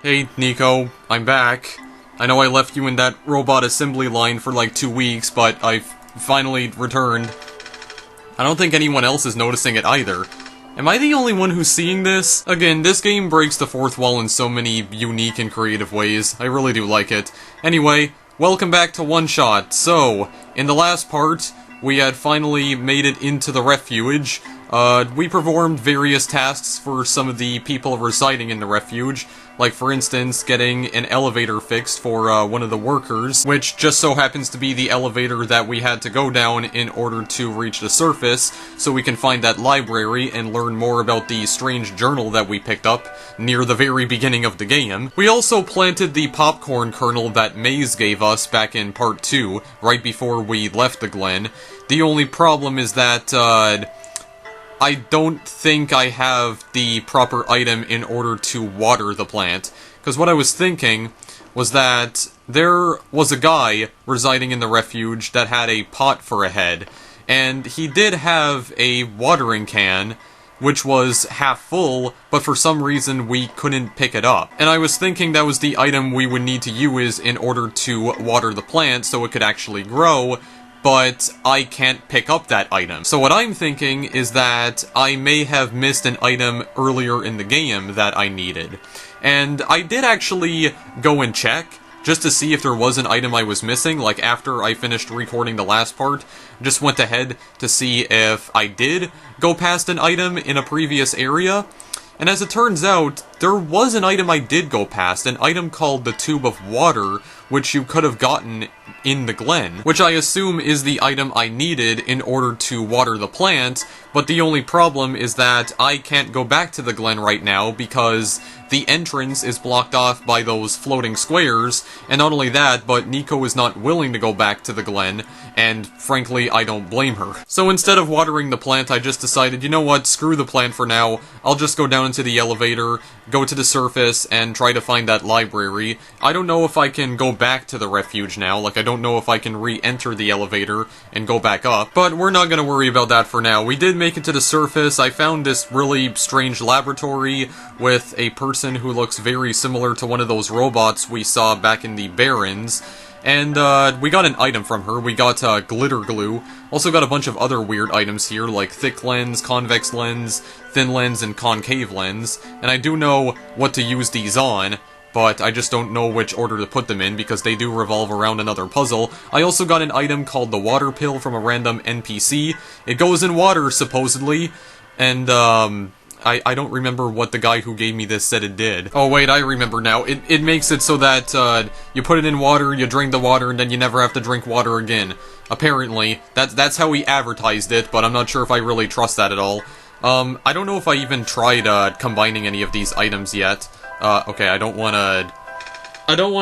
Hey, Nico, I'm back. I know I left you in that robot assembly line for like 2 weeks, but I've finally returned. I don't think anyone else is noticing it either. Am I the only one who's seeing this? Again, this game breaks the fourth wall in so many unique and creative ways. I really do like it. Anyway, welcome back to OneShot. So, in the last part, we had finally made it into the refuge. We performed various tasks for some of the people residing in the refuge, like for instance, getting an elevator fixed for one of the workers, which just so happens to be the elevator that we had to go down in order to reach the surface, so we can find that library and learn more about the strange journal that we picked up near the very beginning of the game. We also planted the popcorn kernel that Maze gave us back in part 2, right before we left the Glen. The only problem is that, I don't think I have the proper item in order to water the plant. Because what I was thinking was that there was a guy residing in the refuge that had a pot for a head. And he did have a watering can, which was half full, but for some reason we couldn't pick it up. And I was thinking that was the item we would need to use in order to water the plant so it could actually grow, but I can't pick up that item. So what I'm thinking is that I may have missed an item earlier in the game that I needed. And I did actually go and check, just to see if there was an item I was missing, like after I finished recording the last part. Just went ahead to see if I did go past an item in a previous area. And as it turns out, there was an item I did go past, an item called the Tube of Water, which you could have gotten in the Glen, which I assume is the item I needed in order to water the plant, but the only problem is that I can't go back to the Glen right now because the entrance is blocked off by those floating squares, and not only that, but Nico is not willing to go back to the Glen, and frankly, I don't blame her. So instead of watering the plant, I just decided, you know what, screw the plant for now, I'll just go down into the elevator, go to the surface, and try to find that library. I don't know if I can go back to the refuge now, like I don't know if I can re-enter the elevator and go back up, but we're not gonna worry about that for now. We did make it to the surface. I found this really strange laboratory with a person who looks very similar to one of those robots we saw back in the Barrens. And, we got an item from her. We got, glitter glue. Also got a bunch of other weird items here, like thick lens, convex lens, thin lens, and concave lens. And I do know what to use these on, but I just don't know which order to put them in, because they do revolve around another puzzle. I also got an item called the water pill from a random NPC. It goes in water, supposedly, and, I don't remember what the guy who gave me this said it did. Oh wait, I remember now. It makes it so that, you put it in water, you drink the water, and then you never have to drink water again. Apparently. That's how he advertised it, but I'm not sure if I really trust that at all. I don't know if I even tried, combining any of these items yet. Okay, I don't wanna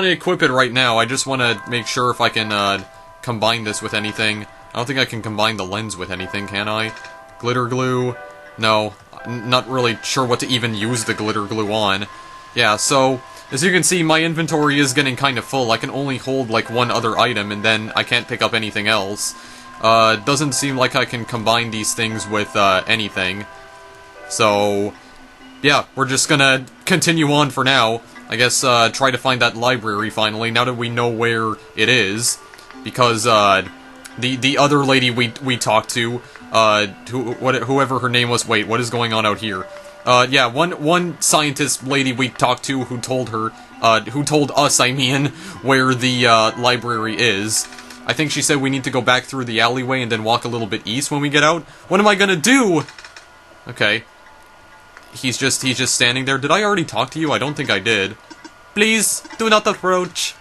equip it right now. I just wanna make sure if I can, combine this with anything. I don't think I can combine the lens with anything, can I? Glitter glue? No. Not really sure what to even use the glitter glue on. Yeah, so, as you can see, my inventory is getting kind of full. I can only hold, like, one other item, and then I can't pick up anything else. Doesn't seem like I can combine these things with, anything. So, yeah, we're just gonna continue on for now. I guess, try to find that library finally, now that we know where it is. Because, the other lady we talked to, whoever her name was, wait, what is going on out here? Yeah, one scientist lady we talked to who told us, I mean, where the, library is. I think she said we need to go back through the alleyway and then walk a little bit east when we get out. What am I gonna do? Okay. He's just standing there. Did I already talk to you? I don't think I did. Please, do not approach.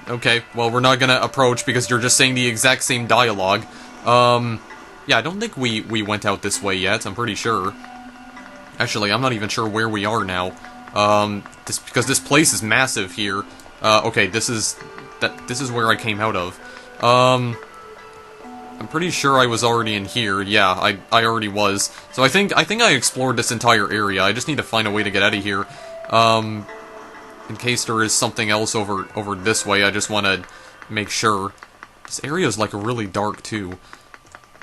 Okay, well, we're not gonna approach because you're just saying the exact same dialogue. Yeah, I don't think we went out this way yet, I'm pretty sure. Actually, I'm not even sure where we are now. Because this place is massive here. Okay, this is where I came out of. I'm pretty sure I was already in here. Yeah, I already was. So I think I explored this entire area. I just need to find a way to get out of here. In case there is something else over this way, I just want to make sure. This area is, like, really dark, too.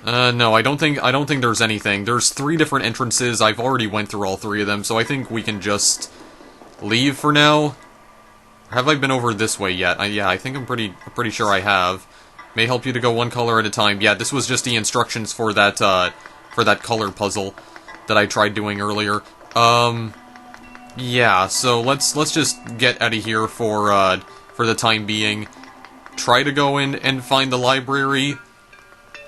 No, I don't think there's anything. There's 3 different entrances. I've already went through all 3 of them, so I think we can just leave for now? Have I been over this way yet? Yeah, I think I'm pretty sure I have. May help you to go one color at a time. Yeah, this was just the instructions for that color puzzle that I tried doing earlier. Yeah, so let's just get out of here for the time being. Try to go in and find the library.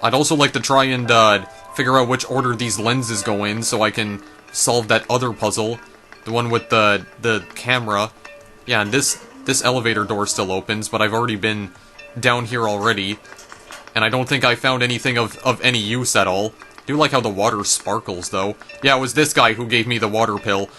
I'd also like to try and figure out which order these lenses go in so I can solve that other puzzle. The one with the camera. Yeah, and this elevator door still opens, but I've already been down here already. And I don't think I found anything of any use at all. I do like how the water sparkles, though. Yeah, it was this guy who gave me the water pill.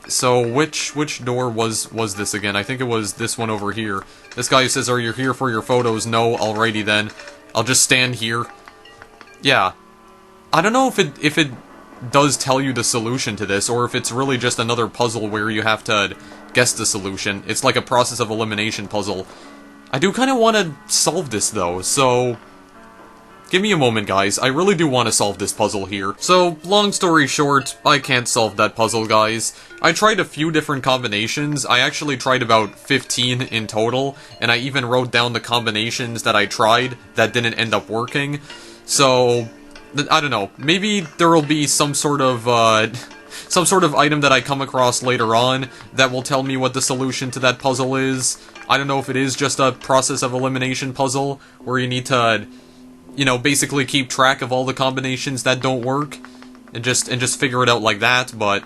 So which door was this again? I think it was this one over here. This guy says, "Are you here for your photos?" No, alrighty then. I'll just stand here. Yeah. I don't know if it does tell you the solution to this, or if it's really just another puzzle where you have to guess the solution. It's like a process of elimination puzzle. I do kind of want to solve this, though, so give me a moment, guys. I really do want to solve this puzzle here. So, long story short, I can't solve that puzzle, guys. I tried a few different combinations. I actually tried about 15 in total, and I even wrote down the combinations that I tried that didn't end up working. So, I don't know. Maybe there will be some sort of item that I come across later on that will tell me what the solution to that puzzle is. I don't know if it is just a process of elimination puzzle, where you need to, you know, basically keep track of all the combinations that don't work, and just figure it out like that, but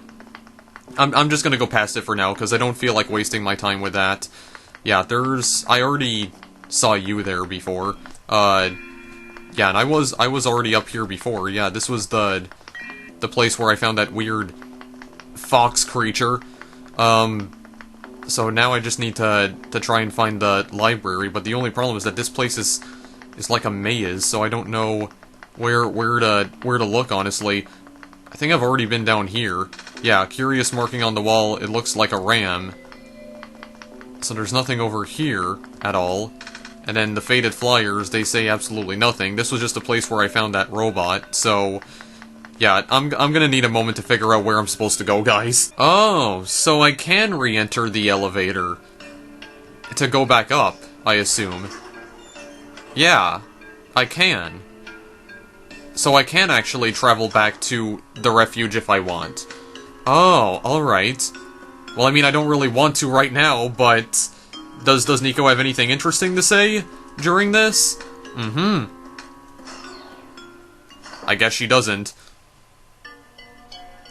I'm just gonna go past it for now, because I don't feel like wasting my time with that. Yeah, I already saw you there before. Yeah, and I was already up here before. Yeah, this was the place where I found that weird fox creature. So now I just need to try and find the library, but the only problem is that this place is like a maze, so I don't know where to look, honestly. I think I've already been down here. Yeah, curious marking on the wall, it looks like a ram. So there's nothing over here at all. And then the faded flyers, they say absolutely nothing. This was just a place where I found that robot, so yeah, I'm gonna need a moment to figure out where I'm supposed to go, guys. Oh, so I can re-enter the elevator to go back up, I assume. Yeah, I can. So I can actually travel back to the refuge if I want. Oh, alright. Well, I mean, I don't really want to right now, but does Nico have anything interesting to say during this? Mm-hmm. I guess she doesn't.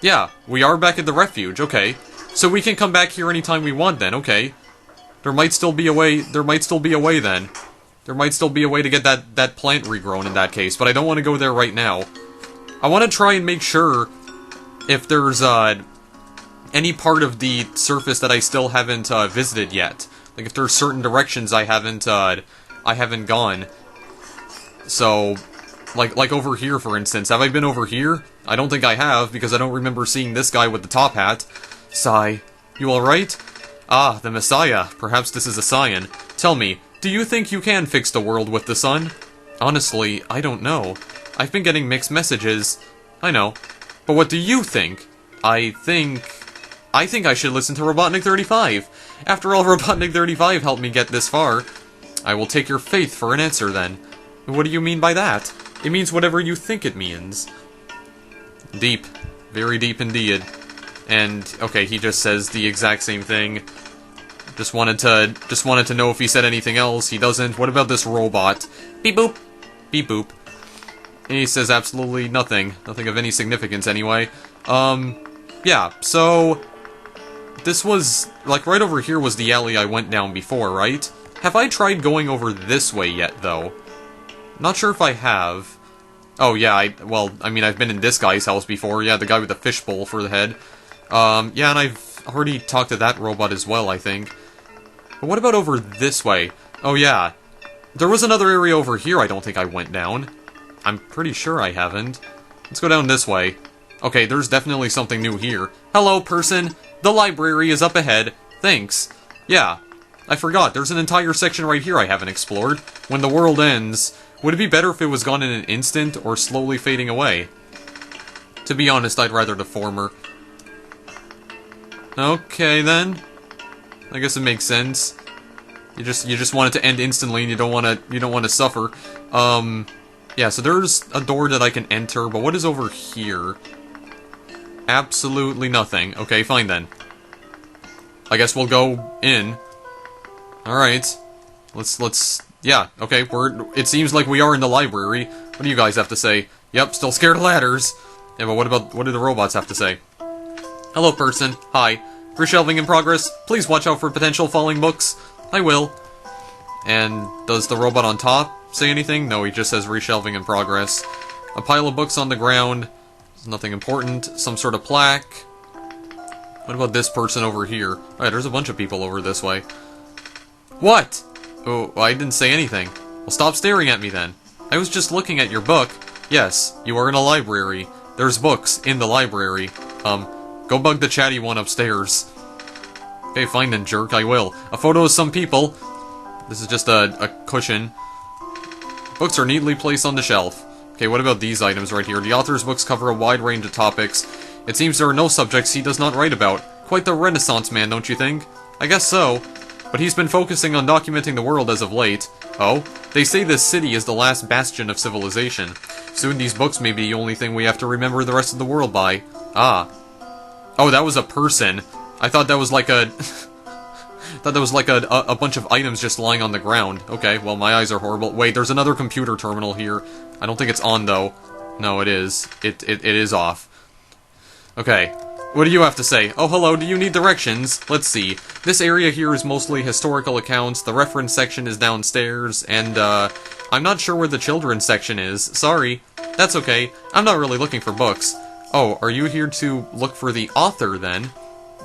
Yeah, we are back at the refuge, okay. So we can come back here anytime we want then, okay. There might still be a way then. There might still be a way to get that plant regrown in that case, but I don't want to go there right now. I want to try and make sure if there's any part of the surface that I still haven't visited yet. Like if there's certain directions I haven't gone. So, like over here, for instance. Have I been over here? I don't think I have, because I don't remember seeing this guy with the top hat. Sigh. You alright? Ah, the Messiah. Perhaps this is a sign. Tell me, do you think you can fix the world with the sun? Honestly, I don't know. I've been getting mixed messages. I know. But what do you think? I think I should listen to Robotnik 35. After all, Robotnik 35 helped me get this far. I will take your faith for an answer, then. What do you mean by that? It means whatever you think it means. Deep. Very deep indeed. And, okay, he just says the exact same thing. Just wanted to know if he said anything else. He doesn't. What about this robot? Beep boop. Beep boop. And he says absolutely nothing. Nothing of any significance, anyway. Yeah, so this was, like, right over here was the alley I went down before, right? Have I tried going over this way yet, though? Not sure if I have. Oh, yeah, well, I mean, I've been in this guy's house before. Yeah, the guy with the fishbowl for the head. Yeah, and I've already talked to that robot as well, I think. But what about over this way? Oh, yeah. There was another area over here I don't think I went down. I'm pretty sure I haven't. Let's go down this way. Okay, there's definitely something new here. Hello, person. The library is up ahead. Thanks. Yeah, I forgot. There's an entire section right here I haven't explored. When the world ends, would it be better if it was gone in an instant or slowly fading away? To be honest, I'd rather the former. Okay, then. I guess it makes sense. You just want it to end instantly, and you don't want to suffer. Yeah, so there's a door that I can enter, but what is over here? Absolutely nothing. Okay, fine then. I guess we'll go in. Alright. Yeah, okay, it seems like we are in the library. What do you guys have to say? Yep, still scared of ladders. Yeah, but what do the robots have to say? Hello, person. Hi. Reshelving in progress. Please watch out for potential falling books. I will. And does the robot on top say anything? No, he just says reshelving in progress. A pile of books on the ground. Nothing important. Some sort of plaque. What about this person over here? Alright, there's a bunch of people over this way. What? Oh, I didn't say anything. Well, stop staring at me then. I was just looking at your book. Yes, you are in a library. There's books in the library. Go bug the chatty one upstairs. Okay, fine then, jerk, I will. A photo of some people. This is just a cushion. Books are neatly placed on the shelf. Okay, what about these items right here? The author's books cover a wide range of topics. It seems there are no subjects he does not write about. Quite the Renaissance man, don't you think? I guess so. But he's been focusing on documenting the world as of late. Oh? They say this city is the last bastion of civilization. Soon these books may be the only thing we have to remember the rest of the world by. Ah. Oh, that was a person. I thought that was like a... thought that was like a bunch of items just lying on the ground. Okay, well, my eyes are horrible. Wait, there's another computer terminal here. I don't think it's on, though. No, it is. It is off. Okay. What do you have to say? Oh, hello, do you need directions? Let's see. This area here is mostly historical accounts, the reference section is downstairs, and, I'm not sure where the children's section is. Sorry. That's okay. I'm not really looking for books. Oh, are you here to look for the author, then?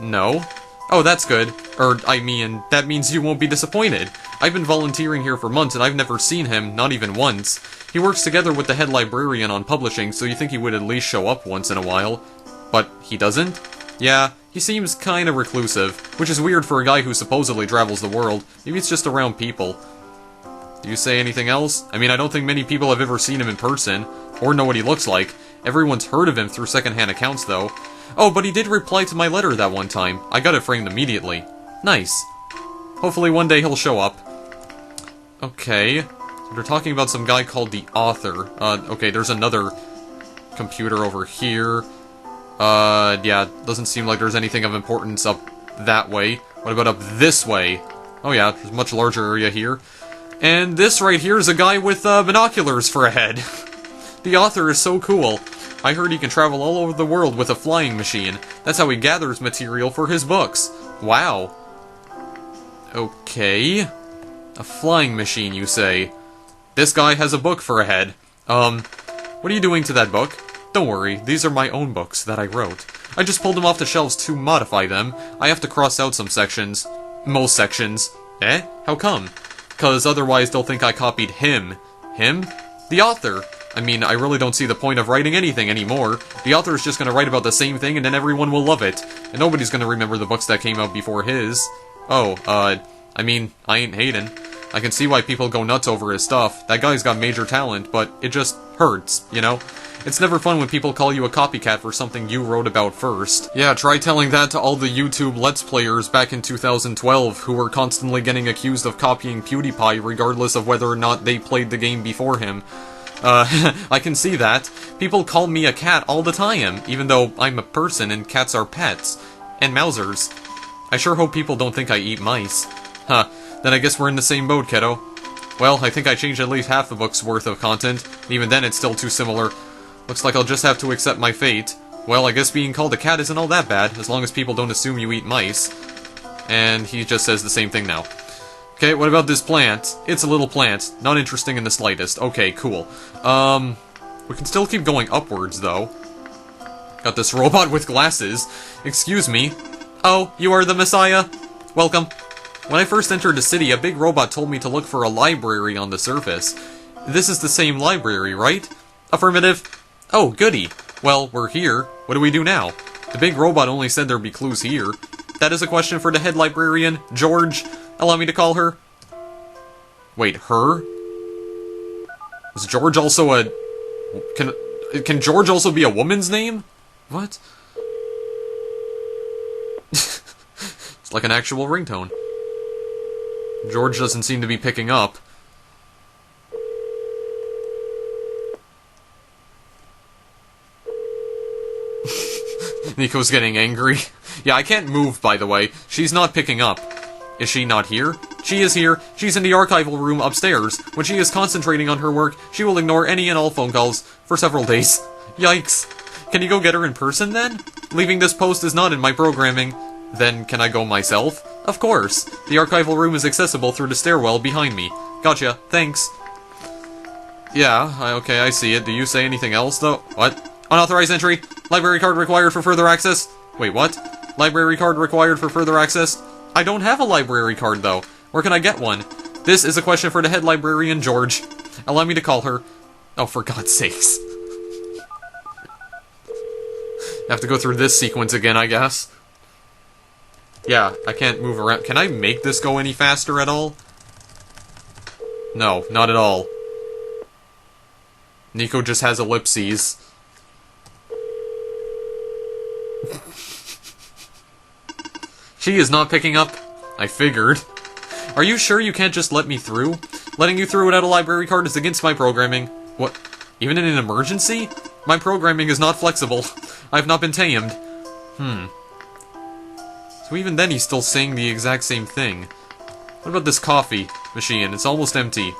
No. Oh, that's good. I mean, that means you won't be disappointed. I've been volunteering here for months, and I've never seen him, not even once. He works together with the head librarian on publishing, so you think he would at least show up once in a while. But he doesn't? Yeah, he seems kinda reclusive, which is weird for a guy who supposedly travels the world. Maybe it's just around people. Do you say anything else? I mean, I don't think many people have ever seen him in person, or know what he looks like. Everyone's heard of him through secondhand accounts, though. Oh, but he did reply to my letter that one time. I got it framed immediately. Nice. Hopefully one day he'll show up. Okay. So they're talking about some guy called the author. Okay, there's another computer over here. Yeah, doesn't seem like there's anything of importance up that way. What about up this way? Oh yeah, there's a much larger area here. And this right here is a guy with, binoculars for a head. The author is so cool. I heard he can travel all over the world with a flying machine. That's how he gathers material for his books. Wow. Okay. A flying machine, you say? This guy has a book for a head. What are you doing to that book? Don't worry, these are my own books that I wrote. I just pulled them off the shelves to modify them. I have to cross out some sections. Most sections. Eh? How come? 'Cause otherwise they'll think I copied him. Him? The author! I mean, I really don't see the point of writing anything anymore. The author is just gonna write about the same thing and then everyone will love it. And nobody's gonna remember the books that came out before his. Oh, I mean, I ain't hating. I can see why people go nuts over his stuff. That guy's got major talent, but it just hurts, you know? It's never fun when people call you a copycat for something you wrote about first. Yeah, try telling that to all the YouTube Let's Players back in 2012 who were constantly getting accused of copying PewDiePie regardless of whether or not they played the game before him. I can see that. People call me a cat all the time, even though I'm a person and cats are pets. And Mousers. I sure hope people don't think I eat mice. Huh, then I guess we're in the same boat, kiddo. Well, I think I changed at least half the book's worth of content. Even then, it's still too similar. Looks like I'll just have to accept my fate. Well, I guess being called a cat isn't all that bad, as long as people don't assume you eat mice. And he just says the same thing now. Okay, what about this plant? It's a little plant. Not interesting in the slightest. Okay, cool. We can still keep going upwards, though. Got this robot with glasses. Excuse me. Oh, you are the Messiah? Welcome. When I first entered the city, a big robot told me to look for a library on the surface. This is the same library, right? Affirmative. Oh, goody. Well, we're here. What do we do now? The big robot only said there'd be clues here. That is a question for the head librarian, George. Allow me to call her. Wait, her? Is George also a... Can George also be a woman's name? What? It's like an actual ringtone. George doesn't seem to be picking up. Nico's getting angry. Yeah, I can't move, by the way. She's not picking up. Is she not here? She is here. She's in the archival room upstairs. When she is concentrating on her work, she will ignore any and all phone calls for several days. Yikes. Can you go get her in person, then? Leaving this post is not in my programming. Then, can I go myself? Of course. The archival room is accessible through the stairwell behind me. Gotcha. Thanks. Yeah, okay, I see it. Do you say anything else, though? What? Unauthorized entry. Library card required for further access. Wait, what? Library card required for further access? I don't have a library card, though. Where can I get one? This is a question for the head librarian, George. Allow me to call her. Oh, for God's sakes. Have to go through this sequence again, I guess. Yeah, I can't move around. Can I make this go any faster at all? No, not at all. Nico just has ellipses. She is not picking up. I figured. Are you sure you can't just let me through? Letting you through without a library card is against my programming. What? Even in an emergency? My programming is not flexible. I have not been tamed. So even then he's still saying the exact same thing. What about this coffee machine? It's almost empty.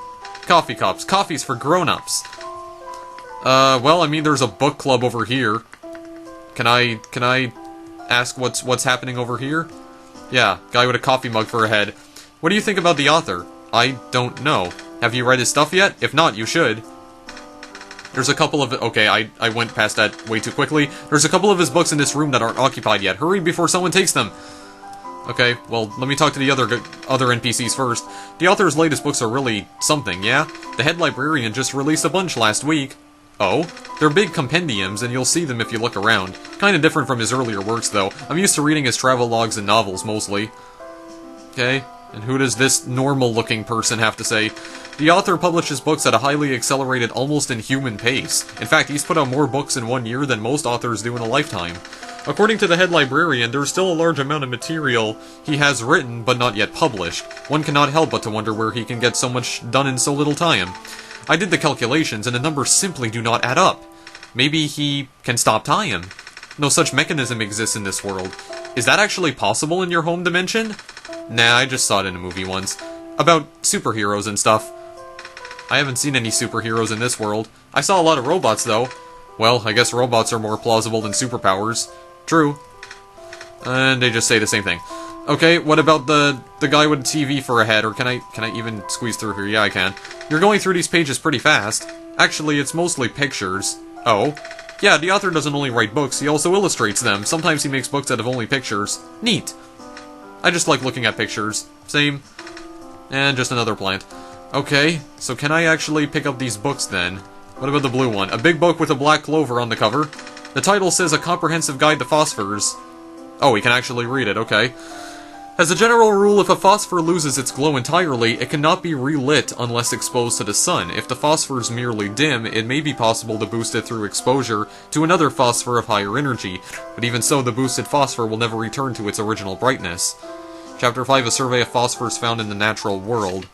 Coffee cups. Coffee's for grown-ups. Well, I mean, there's a book club over here. Can I ask what's happening over here? Yeah, guy with a coffee mug for a head. What do you think about the author? I don't know. Have you read his stuff yet? If not, you should. There's a couple of... Okay, I went past that way too quickly. There's a couple of his books in this room that aren't occupied yet. Hurry before someone takes them. Okay, well, let me talk to the other NPCs first. The author's latest books are really something, yeah? The head librarian just released a bunch last week. Oh? They're big compendiums, and you'll see them if you look around. Kinda different from his earlier works, though. I'm used to reading his travel logs and novels, mostly. Okay, and who does this normal-looking person have to say? The author publishes books at a highly accelerated, almost inhuman pace. In fact, he's put out more books in 1 year than most authors do in a lifetime. According to the head librarian, there's still a large amount of material he has written, but not yet published. One cannot help but to wonder where he can get so much done in so little time. I did the calculations, and the numbers simply do not add up. Maybe he can stop time. No such mechanism exists in this world. Is that actually possible in your home dimension? Nah, I just saw it in a movie once. About superheroes and stuff. I haven't seen any superheroes in this world. I saw a lot of robots, though. Well, I guess robots are more plausible than superpowers. True. And they just say the same thing. Okay, what about the guy with TV for a head? Or can I even squeeze through here? Yeah, I can. You're going through these pages pretty fast. Actually, it's mostly pictures. Oh. Yeah, the author doesn't only write books, he also illustrates them. Sometimes he makes books out of only pictures. Neat. I just like looking at pictures. Same. And just another plant. Okay, so can I actually pick up these books then? What about the blue one? A big book with a black clover on the cover. The title says A Comprehensive Guide to Phosphors. Oh, we can actually read it, okay. As a general rule, if a phosphor loses its glow entirely, it cannot be relit unless exposed to the sun. If the phosphors merely dim, it may be possible to boost it through exposure to another phosphor of higher energy, but even so, the boosted phosphor will never return to its original brightness. Chapter 5, A Survey of Phosphors Found in the Natural World.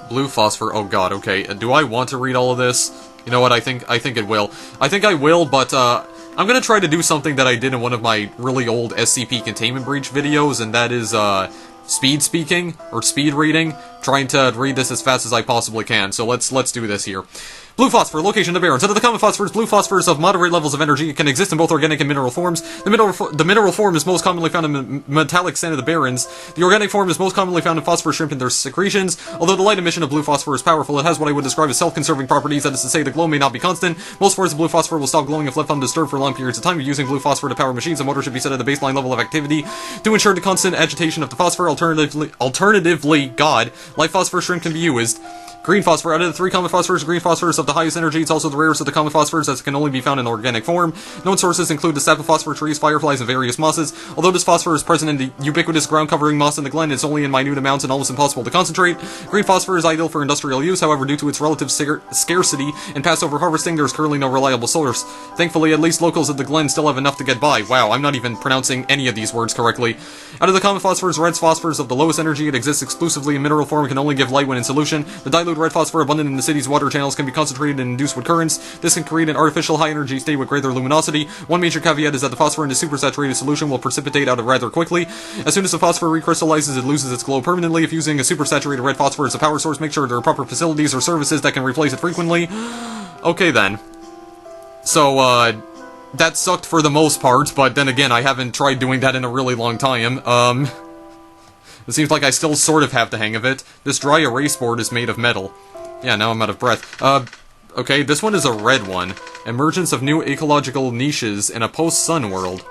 Blue phosphor, oh god, okay. Do I want to read all of this? You know what, I think it will. I think I will, but, I'm gonna try to do something that I did in one of my really old SCP Containment Breach videos, and that is, speed speaking, or speed reading, trying to read this as fast as I possibly can, so let's do this here. Blue phosphor, location of the barrens. Under the common phosphors, blue phosphors of moderate levels of energy can exist in both organic and mineral forms. The mineral form is most commonly found in metallic sand of the barrens. The organic form is most commonly found in phosphor shrimp and their secretions. Although the light emission of blue phosphor is powerful, it has what I would describe as self-conserving properties, that is to say, the glow may not be constant. Most forms of blue phosphor will stop glowing if left undisturbed for long periods of time. Using blue phosphor to power machines, the motor should be set at a baseline level of activity to ensure the constant agitation of the phosphor. Alternatively, God, light phosphor shrimp can be used. Green phosphor. Out of the 3 common phosphors, green phosphor is of the highest energy. It's also the rarest of the common phosphors, as it can only be found in organic form. Known sources include the sap of phosphor trees, fireflies, and various mosses. Although this phosphor is present in the ubiquitous ground-covering moss in the glen, it's only in minute amounts and almost impossible to concentrate. Green phosphor is ideal for industrial use, however, due to its relative scarcity and Passover harvesting, there is currently no reliable source. Thankfully, at least locals of the glen still have enough to get by. Wow, I'm not even pronouncing any of these words correctly. Out of the common phosphors, red phosphor is of the lowest energy. It exists exclusively in mineral form and can only give light when in solution. The dilute red phosphor abundant in the city's water channels can be concentrated and induced with currents. This can create an artificial high-energy state with greater luminosity. One major caveat is that the phosphor in the supersaturated solution will precipitate out rather quickly. As soon as the phosphor recrystallizes, it loses its glow permanently. If using a supersaturated red phosphor as a power source, make sure there are proper facilities or services that can replace it frequently. Okay then. So, that sucked for the most part, but then again, I haven't tried doing that in a really long time. It seems like I still sort of have the hang of it. This dry erase board is made of metal. Yeah, now I'm out of breath. Okay, this one is a red one. Emergence of new ecological niches in a post-sun world.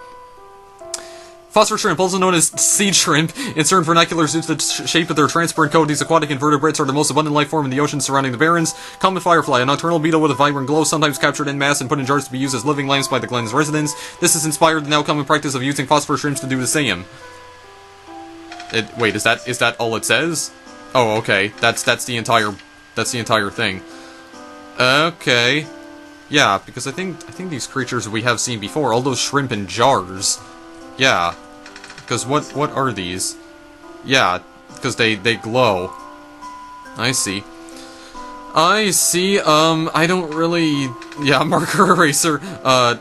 Phosphor shrimp, also known as seed shrimp, in certain vernaculars due to the shape of their transparent coat, these aquatic invertebrates are the most abundant life form in the oceans surrounding the barrens. Common firefly, a nocturnal beetle with a vibrant glow, sometimes captured en masse and put in jars to be used as living lamps by the glen's residents. This has inspired the now common practice of using phosphor shrimps to do the same. Wait, is that all it says? Oh, okay. That's the entire thing. Okay. Yeah, because I think these creatures we have seen before, all those shrimp in jars. Yeah. Because what are these? Yeah, because they glow. I see. I don't really... Yeah, marker eraser.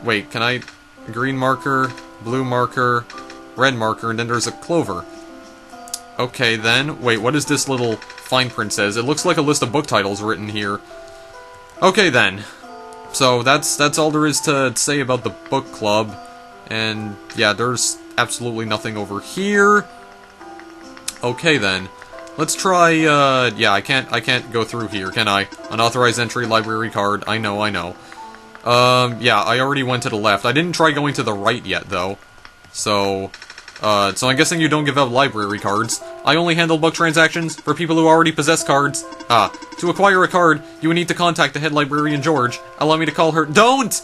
Wait, can I... Green marker, blue marker, red marker, and then there's a clover. Okay, then. Wait, what does this little fine print says? It looks like a list of book titles written here. Okay, then. So, that's all there is to say about the book club. And, yeah, there's absolutely nothing over here. Okay, then. Let's try, yeah, I can't go through here, can I? Unauthorized entry, library card, I know. Yeah, I already went to the left. I didn't try going to the right yet, though. So I'm guessing you don't give out library cards. I only handle book transactions for people who already possess cards. To acquire a card, you would need to contact the head librarian, George. Allow me to call her— Don't!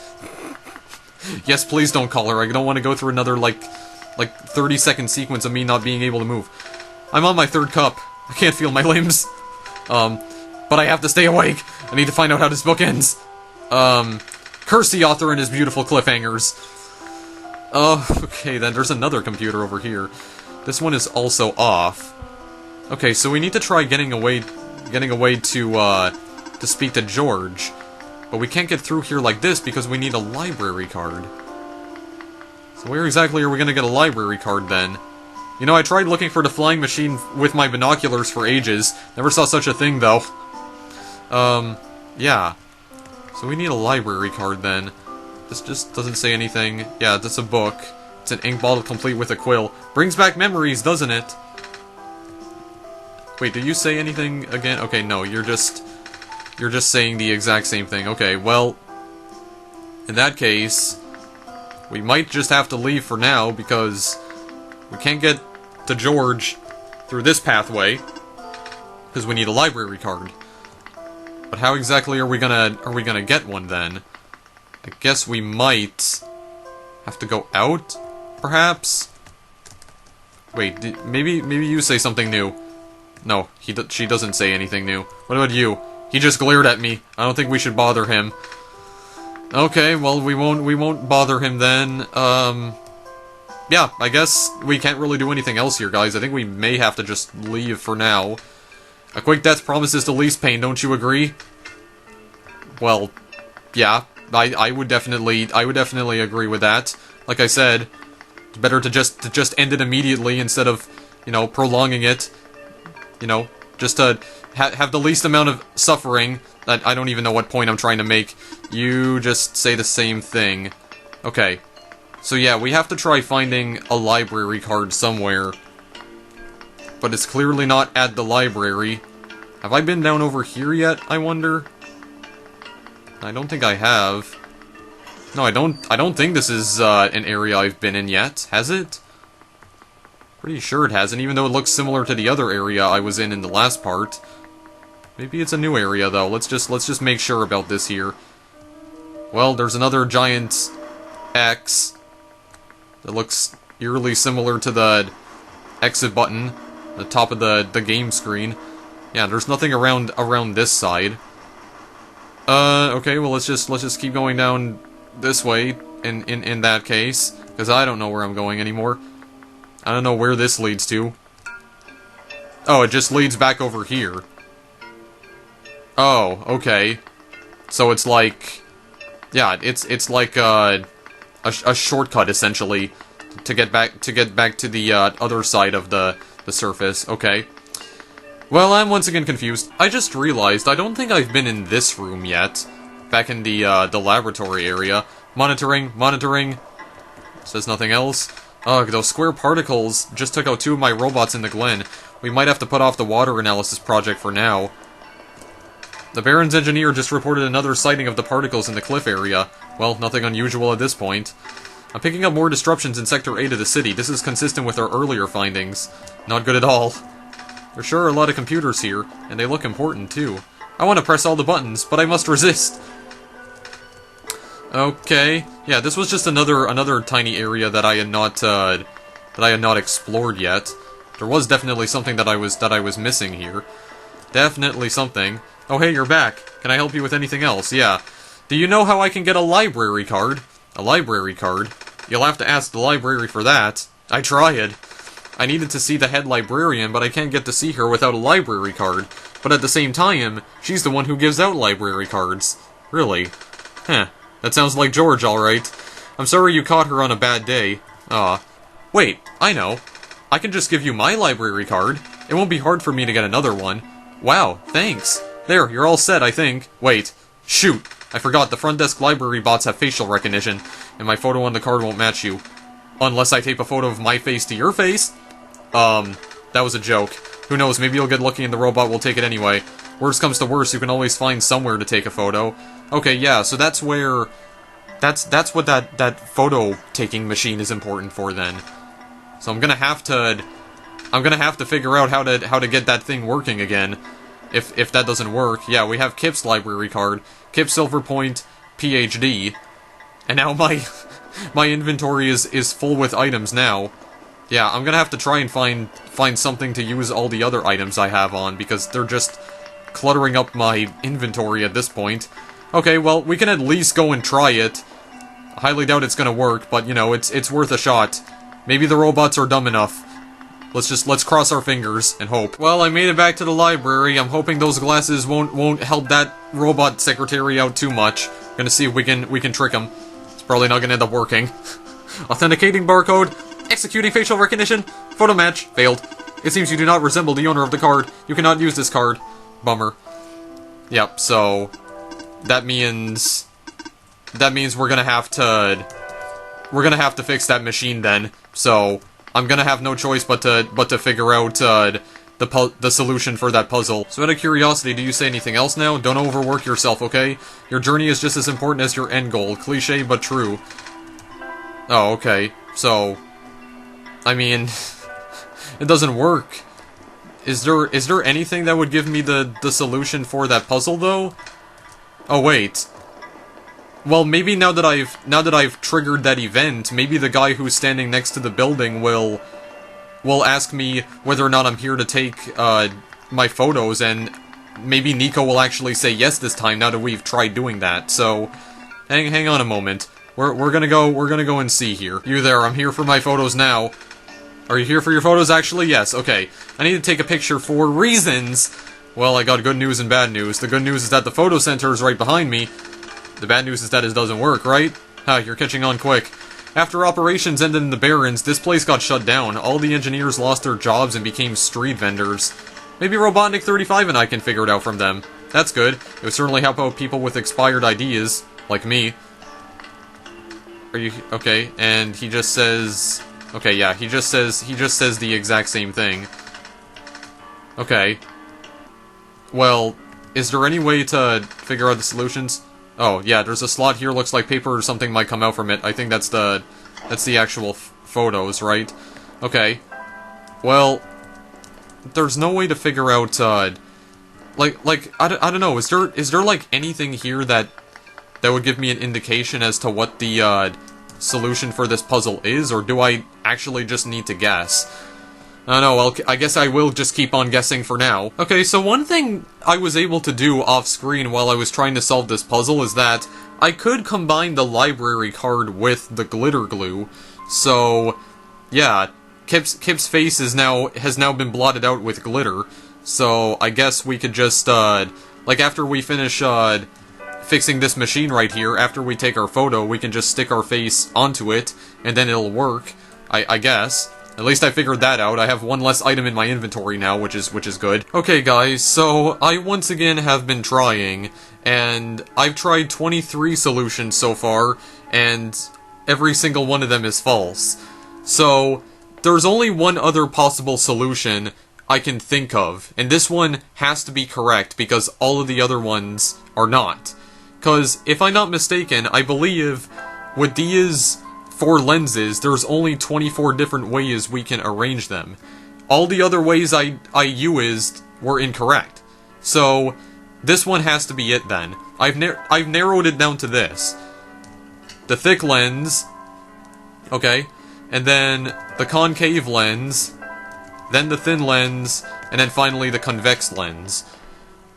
Yes, please don't call her. I don't want to go through another, like 30-second sequence of me not being able to move. I'm on my 3rd cup. I can't feel my limbs. But I have to stay awake. I need to find out how this book ends. Curse the author and his beautiful cliffhangers. Oh, okay, then there's another computer over here. This one is also off. Okay, so we need to try getting away to speak to George. But we can't get through here like this because we need a library card. So where exactly are we gonna get a library card then? You know, I tried looking for the flying machine with my binoculars for ages. Never saw such a thing, though. Yeah. So we need a library card then. This just doesn't say anything. Yeah, that's a book. It's an ink bottle complete with a quill. Brings back memories, doesn't it? Wait, did you say anything again? Okay, no, you're just saying the exact same thing. Okay, well, in that case, we might just have to leave for now because we can't get to George through this pathway because we need a library card. But how exactly are we gonna get one then? I guess we might have to go out, perhaps? Wait, maybe you say something new. No, she doesn't say anything new. What about you? He just glared at me. I don't think we should bother him. Okay, well, we won't bother him then. Yeah, I guess we can't really do anything else here, guys. I think we may have to just leave for now. A quick death promises the least pain, don't you agree? Well, yeah, I would definitely agree with that. Like I said, it's better to just end it immediately instead of, you know, prolonging it. You know, just to have the least amount of suffering. I don't even know what point I'm trying to make. You just say the same thing. Okay. So yeah, we have to try finding a library card somewhere. But it's clearly not at the library. Have I been down over here yet, I wonder? I don't think I have. No, I don't think this is an area I've been in yet. Has it? Pretty sure it hasn't, even though it looks similar to the other area I was in the last part. Maybe it's a new area, though. Let's just make sure about this here. Well, there's another giant X that looks eerily similar to the exit button at the top of the game screen. Yeah, there's nothing around this side. Okay, well, let's just keep going down this way in that case, because I don't know where I'm going anymore. I don't know where this leads to. Oh, it just leads back over here. Oh, okay. So it's like, yeah, it's like a shortcut essentially to get back to the other side of the surface. Okay. Well, I'm once again confused. I just realized I don't think I've been in this room yet. Back in the laboratory area. Monitoring. Says nothing else. Ugh, those square particles just took out 2 of my robots in the Glen. We might have to put off the water analysis project for now. The Baron's engineer just reported another sighting of the particles in the cliff area. Well, nothing unusual at this point. I'm picking up more disruptions in Sector 8 of the city. This is consistent with our earlier findings. Not good at all. There sure are a lot of computers here, and they look important too. I want to press all the buttons, but I must resist. Okay, yeah, this was just another tiny area that I had not explored yet. There was definitely something that I was missing here. Definitely something. Oh hey, you're back. Can I help you with anything else? Yeah. Do you know how I can get a library card? A library card? You'll have to ask the library for that. I tried. I needed to see the head librarian, but I can't get to see her without a library card. But at the same time, she's the one who gives out library cards. Really? Heh. That sounds like George, alright. I'm sorry you caught her on a bad day. Aw. Wait, I know. I can just give you my library card. It won't be hard for me to get another one. Wow, thanks. There, you're all set, I think. Wait. Shoot. I forgot, the front desk library bots have facial recognition, and my photo on the card won't match you. Unless I tape a photo of my face to your face? That was a joke. Who knows, maybe you'll get lucky and the robot will take it anyway. Worst comes to worst, you can always find somewhere to take a photo. Okay, yeah, so that's where... That's what that photo-taking machine is important for, then. So I'm gonna have to figure out how to get that thing working again. If that doesn't work. Yeah, we have Kip's library card. Kip Silverpoint, PhD. And now my inventory is full with items now. Yeah, I'm gonna have to try and find something to use all the other items I have on, because they're just cluttering up my inventory at this point. Okay, well, we can at least go and try it. I highly doubt it's gonna work, but, you know, it's worth a shot. Maybe the robots are dumb enough. Let's cross our fingers and hope. Well, I made it back to the library. I'm hoping those glasses won't help that robot secretary out too much. Gonna see if we can trick him. It's probably not gonna end up working. Authenticating barcode. Executing facial recognition. Photo match. Failed. It seems you do not resemble the owner of the card. You cannot use this card. Bummer. Yep, so... That means we're gonna have to fix that machine then. So I'm gonna have no choice but to figure out the solution for that puzzle. So out of curiosity, do you say anything else now? Don't overwork yourself, okay? Your journey is just as important as your end goal. Cliché but true. Oh, okay. So I mean, it doesn't work. Is there anything that would give me the solution for that puzzle though? Oh wait. Well, maybe now that I've triggered that event, maybe the guy who's standing next to the building will ask me whether or not I'm here to take my photos, and maybe Nico will actually say yes this time now that we've tried doing that. So hang on a moment. We're gonna go and see here. You there, I'm here for my photos now. Are you here for your photos actually? Yes, okay. I need to take a picture for reasons. Well, I got good news and bad news. The good news is that the photo center is right behind me. The bad news is that it doesn't work, right? Ha, you're catching on quick. After operations ended in the Barrens, this place got shut down. All the engineers lost their jobs and became street vendors. Maybe Robotnik 35 and I can figure it out from them. That's good. It would certainly help out people with expired ideas, like me. Are you... okay, and he just says... okay, yeah, he just says the exact same thing. Okay. Well, is there any way to figure out the solutions? Oh, yeah, there's a slot here, looks like paper or something might come out from it. I think that's the actual photos, right? Okay. Well, there's no way to figure out, I don't know, is there, like, anything here that would give me an indication as to what the, solution for this puzzle is, or do I actually just need to guess? I don't know, well, I guess I will just keep on guessing for now. Okay, so one thing I was able to do off-screen while I was trying to solve this puzzle is that I could combine the library card with the glitter glue, so, yeah, Kip's face has now been blotted out with glitter, so I guess we could just, like, after we finish, fixing this machine right here, after we take our photo, we can just stick our face onto it, and then it'll work, I guess. At least I figured that out. I have one less item in my inventory now, which is good. Okay, guys, so I once again have been trying, and I've tried 23 solutions so far, and every single one of them is false. So, there's only one other possible solution I can think of, and this one has to be correct, because all of the other ones are not. Because, if I'm not mistaken, I believe with these 4 lenses, there's only 24 different ways we can arrange them. All the other ways I used were incorrect. So, this one has to be it then. I've narrowed it down to this. The thick lens, okay, and then the concave lens, then the thin lens, and then finally the convex lens.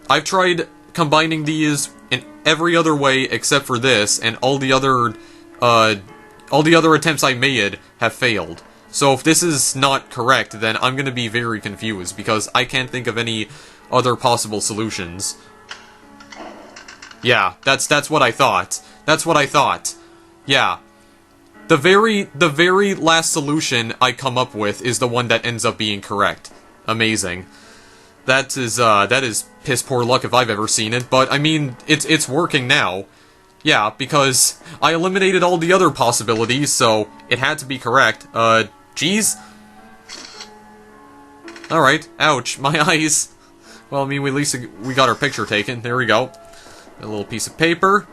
I've tried combining these in every other way except for this, and all the other attempts I made have failed. So if this is not correct, then I'm gonna be very confused, because I can't think of any other possible solutions. Yeah, that's what I thought. That's what I thought. Yeah. The very last solution I come up with is the one that ends up being correct. Amazing. That is piss poor luck if I've ever seen it, but I mean, it's working now. Yeah, because I eliminated all the other possibilities, so it had to be correct. Geez? Alright, ouch, my eyes. Well, I mean, at least we got our picture taken. There we go. A little piece of paper.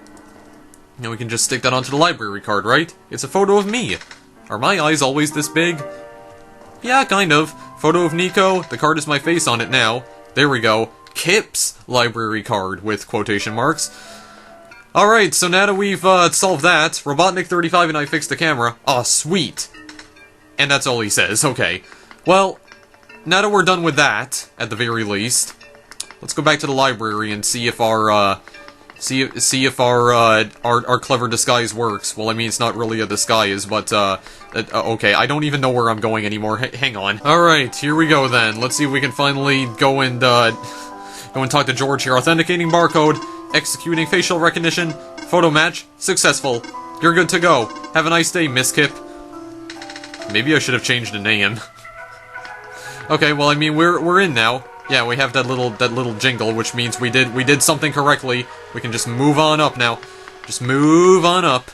Now we can just stick that onto the library card, right? It's a photo of me. Are my eyes always this big? Yeah, kind of. Photo of Nico, the card is my face on it now. There we go. Kip's library card, with quotation marks. Alright, so now that we've solved that, Robotnik35 and I fixed the camera. Aw, sweet. And that's all he says, okay. Well, now that we're done with that, at the very least, let's go back to the library and see if our, see if our clever disguise works. Well, I mean, it's not really a disguise, but, okay, I don't even know where I'm going anymore. Hang on. Alright, here we go then. Let's see if we can finally go and talk to George here. Authenticating barcode, executing facial recognition, photo match, successful. You're good to go. Have a nice day, Miss Kip. Maybe I should have changed the name. Okay, well, I mean, we're in now. Yeah, we have that little jingle, which means we did something correctly. We can just move on up now. Just move on up.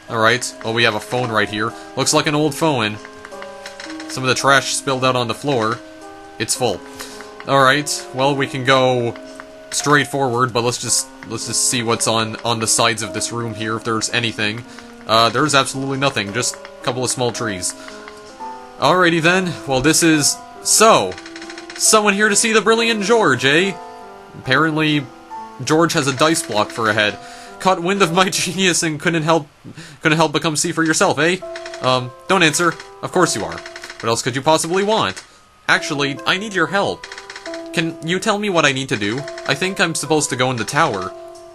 Alright, well, we have a phone right here. Looks like an old phone. Some of the trash spilled out on the floor. It's full. Alright, well, we can go straight forward, but let's just see what's on the sides of this room here, if there's anything. There's absolutely nothing, just a couple of small trees. Alrighty then, well, this is... So, someone here to see the brilliant George, eh? Apparently, George has a dice block for a head. Caught wind of my genius and couldn't help but come see for yourself, eh? Don't answer. Of course you are. What else could you possibly want? Actually, I need your help. Can you tell me what I need to do? I think I'm supposed to go in the tower.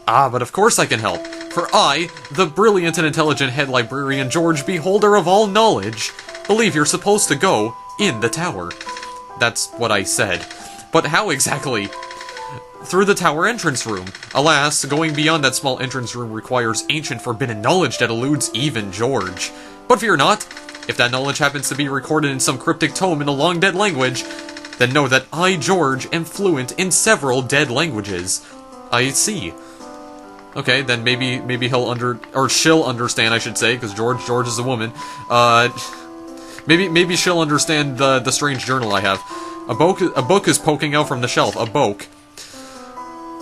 Ah, but of course I can help. For I, the brilliant and intelligent head librarian George, beholder of all knowledge, believe you're supposed to go in the tower. That's what I said. But how exactly? Through the tower entrance room. Alas, going beyond that small entrance room requires ancient forbidden knowledge that eludes even George. But fear not. If that knowledge happens to be recorded in some cryptic tome in a long-dead language, then know that I, George, am fluent in several dead languages. I see. Okay, then maybe he'll she'll understand, I should say, because George is a woman. Maybe she'll understand the strange journal I have. A book is poking out from the shelf. A book.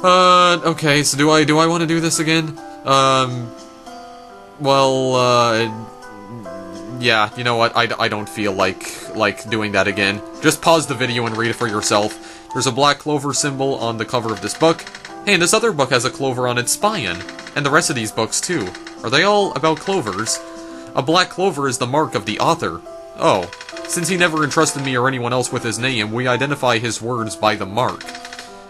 Okay, so do I want to do this again? Well, Yeah, you know what, I don't feel like doing that again. Just pause the video and read it for yourself. There's a black clover symbol on the cover of this book. Hey, and this other book has a clover on its spine. And the rest of these books, too. Are they all about clovers? A black clover is the mark of the author. Oh, since he never entrusted me or anyone else with his name, we identify his words by the mark.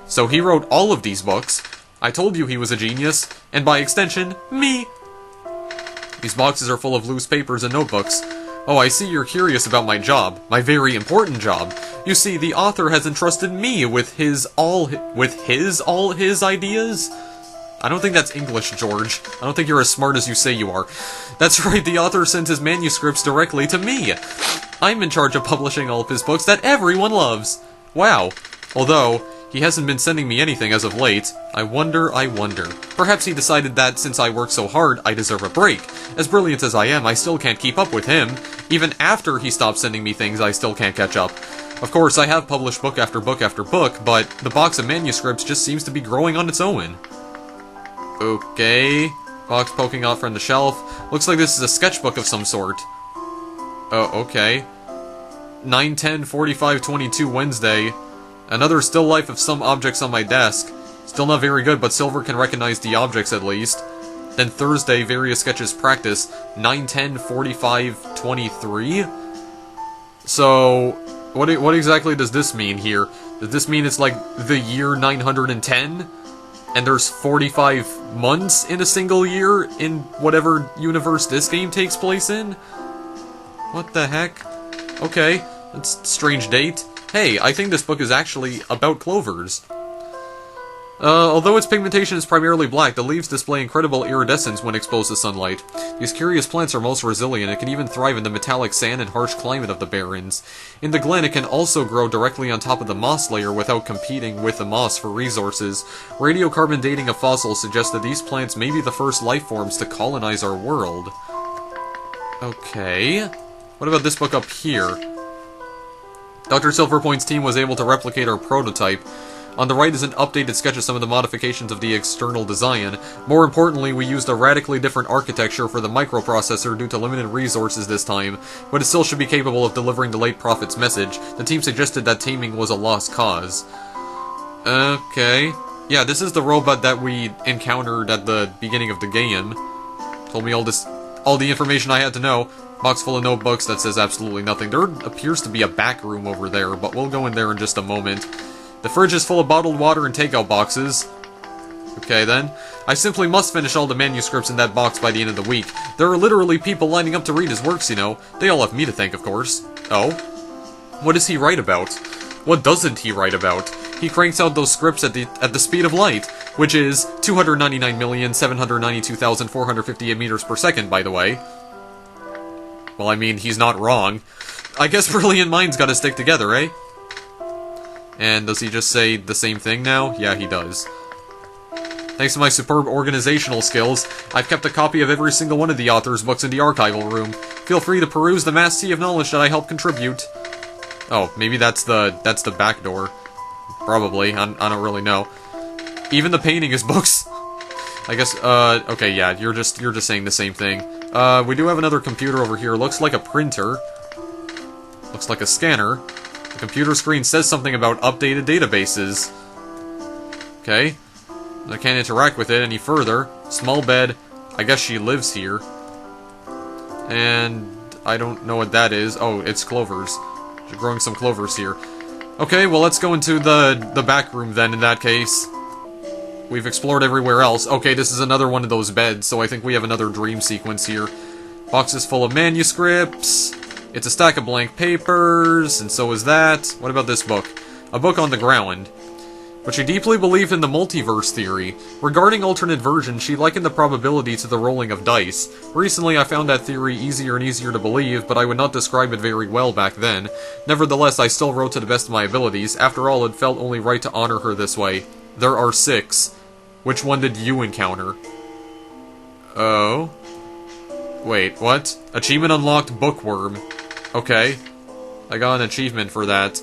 So he wrote all of these books. I told you he was a genius, and by extension, me. These boxes are full of loose papers and notebooks. Oh, I see you're curious about my job. My very important job. You see, the author has entrusted me with all his ideas? I don't think that's English, George. I don't think you're as smart as you say you are. That's right, the author sent his manuscripts directly to me. I'm in charge of publishing all of his books that everyone loves. Wow. Although, he hasn't been sending me anything as of late. I wonder. Perhaps he decided that since I work so hard, I deserve a break. As brilliant as I am, I still can't keep up with him. Even after he stopped sending me things, I still can't catch up. Of course, I have published book after book after book, but the box of manuscripts just seems to be growing on its own. Okay. Box poking out from the shelf. Looks like this is a sketchbook of some sort. Oh, okay. 9/10/45/22 Wednesday. Another still life of some objects on my desk. Still not very good, but Silver can recognize the objects at least. Then Thursday, various sketches practice. 9/10/45/23? So, what exactly does this mean here? Does this mean it's like the year 910? And there's 45 months in a single year in whatever universe this game takes place in? What the heck? Okay, that's a strange date. Hey, I think this book is actually about clovers. Although its pigmentation is primarily black, the leaves display incredible iridescence when exposed to sunlight. These curious plants are most resilient and can even thrive in the metallic sand and harsh climate of the barrens. In the glen, it can also grow directly on top of the moss layer without competing with the moss for resources. Radiocarbon dating of fossils suggests that these plants may be the first life forms to colonize our world. Okay. What about this book up here? Dr. Silverpoint's team was able to replicate our prototype. On the right is an updated sketch of some of the modifications of the external design. More importantly, we used a radically different architecture for the microprocessor due to limited resources this time, but it still should be capable of delivering the late prophet's message. The team suggested that taming was a lost cause. Okay. Yeah, this is the robot that we encountered at the beginning of the game. Told me all the information I had to know. Box full of notebooks that says absolutely nothing. There appears to be a back room over there, but we'll go in there in just a moment. The fridge is full of bottled water and takeout boxes. Okay, then. I simply must finish all the manuscripts in that box by the end of the week. There are literally people lining up to read his works, you know. They all have me to thank, of course. Oh? What does he write about? What doesn't he write about? He cranks out those scripts at the speed of light, which is 299,792,458 meters per second, by the way. Well, I mean, he's not wrong. I guess brilliant minds gotta stick together, eh? And does he just say the same thing now? Yeah, he does. Thanks to my superb organizational skills, I've kept a copy of every single one of the author's books in the archival room. Feel free to peruse the vast sea of knowledge that I helped contribute. Oh, maybe that's the back door. Probably. I don't really know. Even the painting is books. I guess, okay, yeah, you're just saying the same thing. We do have another computer over here. Looks like a printer. Looks like a scanner. The computer screen says something about updated databases. Okay. I can't interact with it any further. Small bed. I guess she lives here. And I don't know what that is. Oh, it's clovers. She's growing some clovers here. Okay, well, let's go into the back room then, in that case. We've explored everywhere else. Okay, this is another one of those beds, so I think we have another dream sequence here. Boxes full of manuscripts. It's a stack of blank papers, and so is that. What about this book? A book on the ground. But she deeply believed in the multiverse theory. Regarding alternate versions, she likened the probability to the rolling of dice. Recently, I found that theory easier and easier to believe, but I would not describe it very well back then. Nevertheless, I still wrote to the best of my abilities. After all, it felt only right to honor her this way. There are 6. Which one did you encounter? Oh? Wait, what? Achievement unlocked, bookworm. Okay. I got an achievement for that.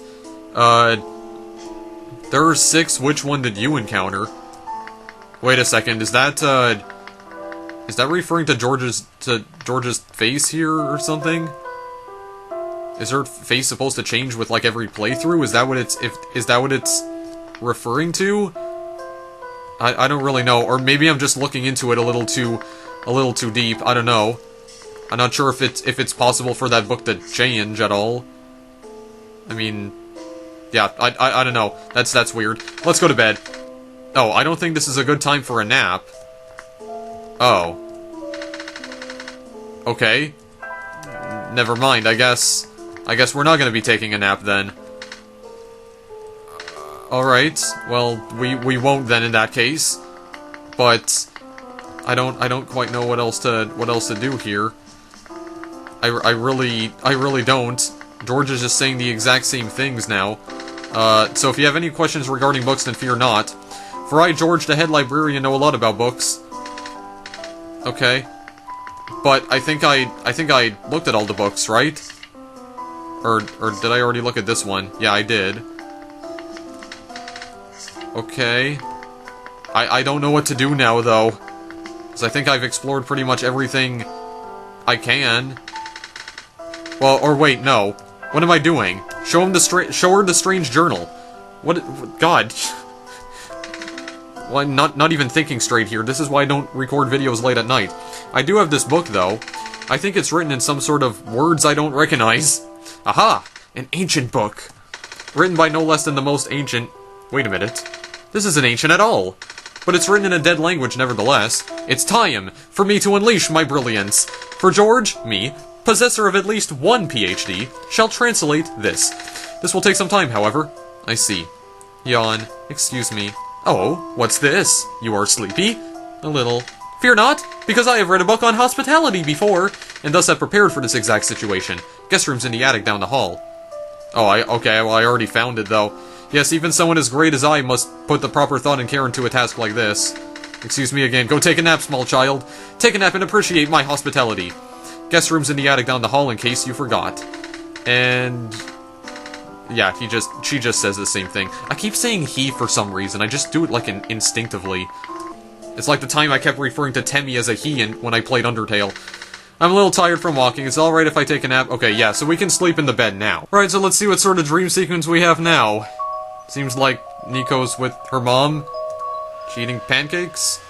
There are 6, which one did you encounter? Wait a second, is that, Is that referring to George's face here or something? Is her face supposed to change with like every playthrough? Is that what it's referring to? I don't really know, or maybe I'm just looking into it a little too deep. I don't know. I'm not sure if it's possible for that book to change at all. I mean, yeah, I don't know. That's weird. Let's go to bed. Oh, I don't think this is a good time for a nap. Oh. Okay. Never mind, I guess we're not gonna be taking a nap then. Alright, well, we won't then in that case. But I don't quite know what else to do here. I really don't. George is just saying the exact same things now. So if you have any questions regarding books, then fear not. For I, George, the head librarian, know a lot about books. Okay. But I think I looked at all the books, right? Or did I already look at this one? Yeah, I did. Okay. I don't know what to do now, though. Because I think I've explored pretty much everything I can. Well, or wait, no. What am I doing? Show her the strange journal. What God. Well, I'm not even thinking straight here. This is why I don't record videos late at night. I do have this book, though. I think it's written in some sort of words I don't recognize. Aha! An ancient book. Written by no less than the most ancient... Wait a minute. This isn't ancient at all. But it's written in a dead language nevertheless. It's time for me to unleash my brilliance. For George, me, possessor of at least one PhD, shall translate this. This will take some time, however. I see. Yawn. Excuse me. Oh, what's this? You are sleepy? A little. Fear not, because I have read a book on hospitality before, and thus have prepared for this exact situation. Guest room's in the attic down the hall. Oh, okay, well I already found it, though. Yes, even someone as great as I must put the proper thought and care into a task like this. Excuse me again, go take a nap, small child. Take a nap and appreciate my hospitality. Guest room's in the attic down the hall in case you forgot. And... yeah, she just says the same thing. I keep saying he for some reason, I just do it like instinctively. It's like the time I kept referring to Temmie as a he when I played Undertale. I'm a little tired from walking, it's alright if I take a nap? Okay, yeah, so we can sleep in the bed now. Alright, so let's see what sort of dream sequence we have now. Seems like Nico's with her mom. She eating pancakes?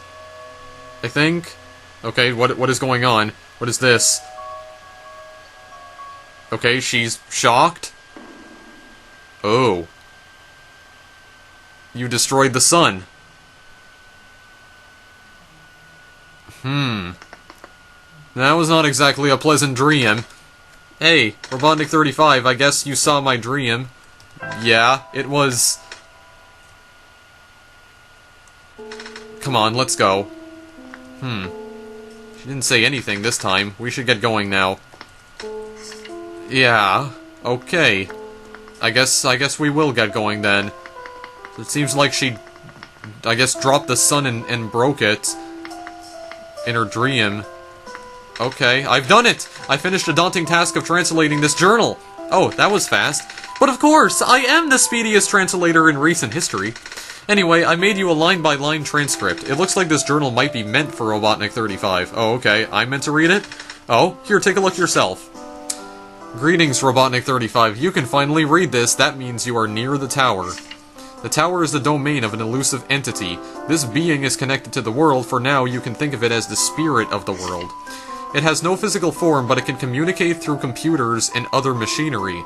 I think? Okay, what is going on? What is this? Okay, she's shocked. Oh. You destroyed the sun. That was not exactly a pleasant dream. Hey, Robotnik35, I guess you saw my dream. Yeah, it was... Come on, let's go. She didn't say anything this time. We should get going now. Yeah, okay. I guess we will get going then. It seems like she, I guess, dropped the sun and broke it in her dream. Okay, I've done it! I finished the daunting task of translating this journal! Oh, that was fast. But of course, I am the speediest translator in recent history. Anyway, I made you a line-by-line transcript. It looks like this journal might be meant for Robotnik35. Oh, okay, I'm meant to read it? Oh, here, take a look yourself. Greetings, Robotnik35. You can finally read this. That means you are near the tower. The tower is the domain of an elusive entity. This being is connected to the world. For now, you can think of it as the spirit of the world. It has no physical form, but it can communicate through computers and other machinery.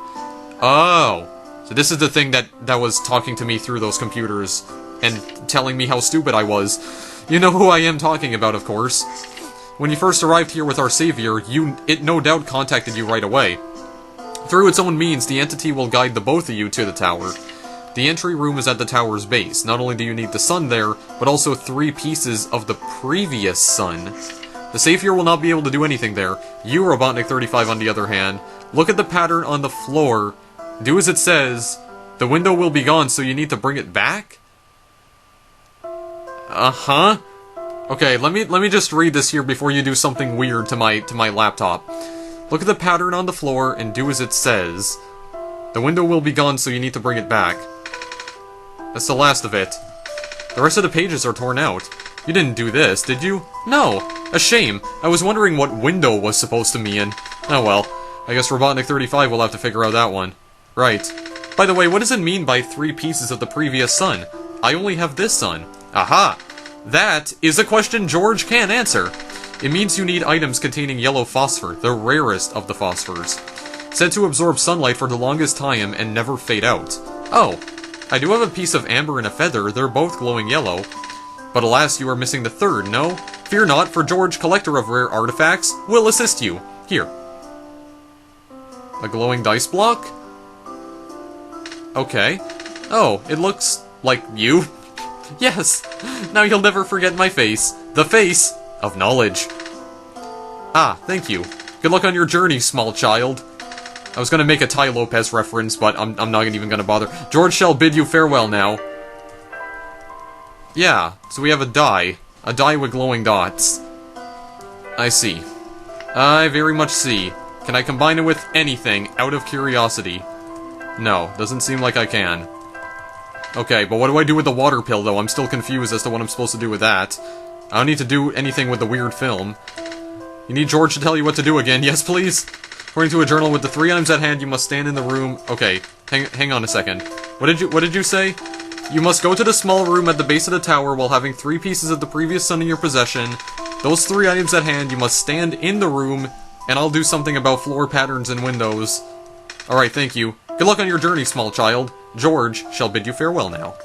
Oh. So this is the thing that was talking to me through those computers and telling me how stupid I was. You know who I am talking about, of course. When you first arrived here with our savior, it no doubt contacted you right away. Through its own means, the entity will guide the both of you to the tower. The entry room is at the tower's base. Not only do you need the sun there, but also 3 pieces of the previous sun. The savior will not be able to do anything there. You, Robotnik35, on the other hand, look at the pattern on the floor. Do as it says. The window will be gone, so you need to bring it back? Uh-huh. Okay, let me just read this here before you do something weird to my laptop. Look at the pattern on the floor and do as it says. The window will be gone, so you need to bring it back. That's the last of it. The rest of the pages are torn out. You didn't do this, did you? No. A shame. I was wondering what window was supposed to mean. Oh well. I guess Robotnik35 will have to figure out that one. Right. By the way, what does it mean by 3 pieces of the previous sun? I only have this sun. Aha! That is a question George can't answer. It means you need items containing yellow phosphor, the rarest of the phosphors. Said to absorb sunlight for the longest time and never fade out. Oh, I do have a piece of amber and a feather, they're both glowing yellow. But alas, you are missing the third, no? Fear not, for George, collector of rare artifacts, will assist you. Here. A glowing dice block? Okay. Oh, it looks like you. Yes! Now you'll never forget my face. The face of knowledge. Ah, thank you. Good luck on your journey, small child. I was gonna make a Ty Lopez reference, but I'm not even gonna bother. George shall bid you farewell now. Yeah, so we have a die. A die with glowing dots. I see. I very much see. Can I combine it with anything, out of curiosity? No, doesn't seem like I can. Okay, but what do I do with the water pill, though? I'm still confused as to what I'm supposed to do with that. I don't need to do anything with the weird film. You need George to tell you what to do again, yes please? According to a journal, with the 3 items at hand, you must stand in the room... Okay, hang on a second. What did you say? You must go to the small room at the base of the tower while having 3 pieces of the previous sun in your possession. Those 3 items at hand, you must stand in the room, and I'll do something about floor patterns and windows. Alright, thank you. Good luck on your journey, small child. George shall bid you farewell now.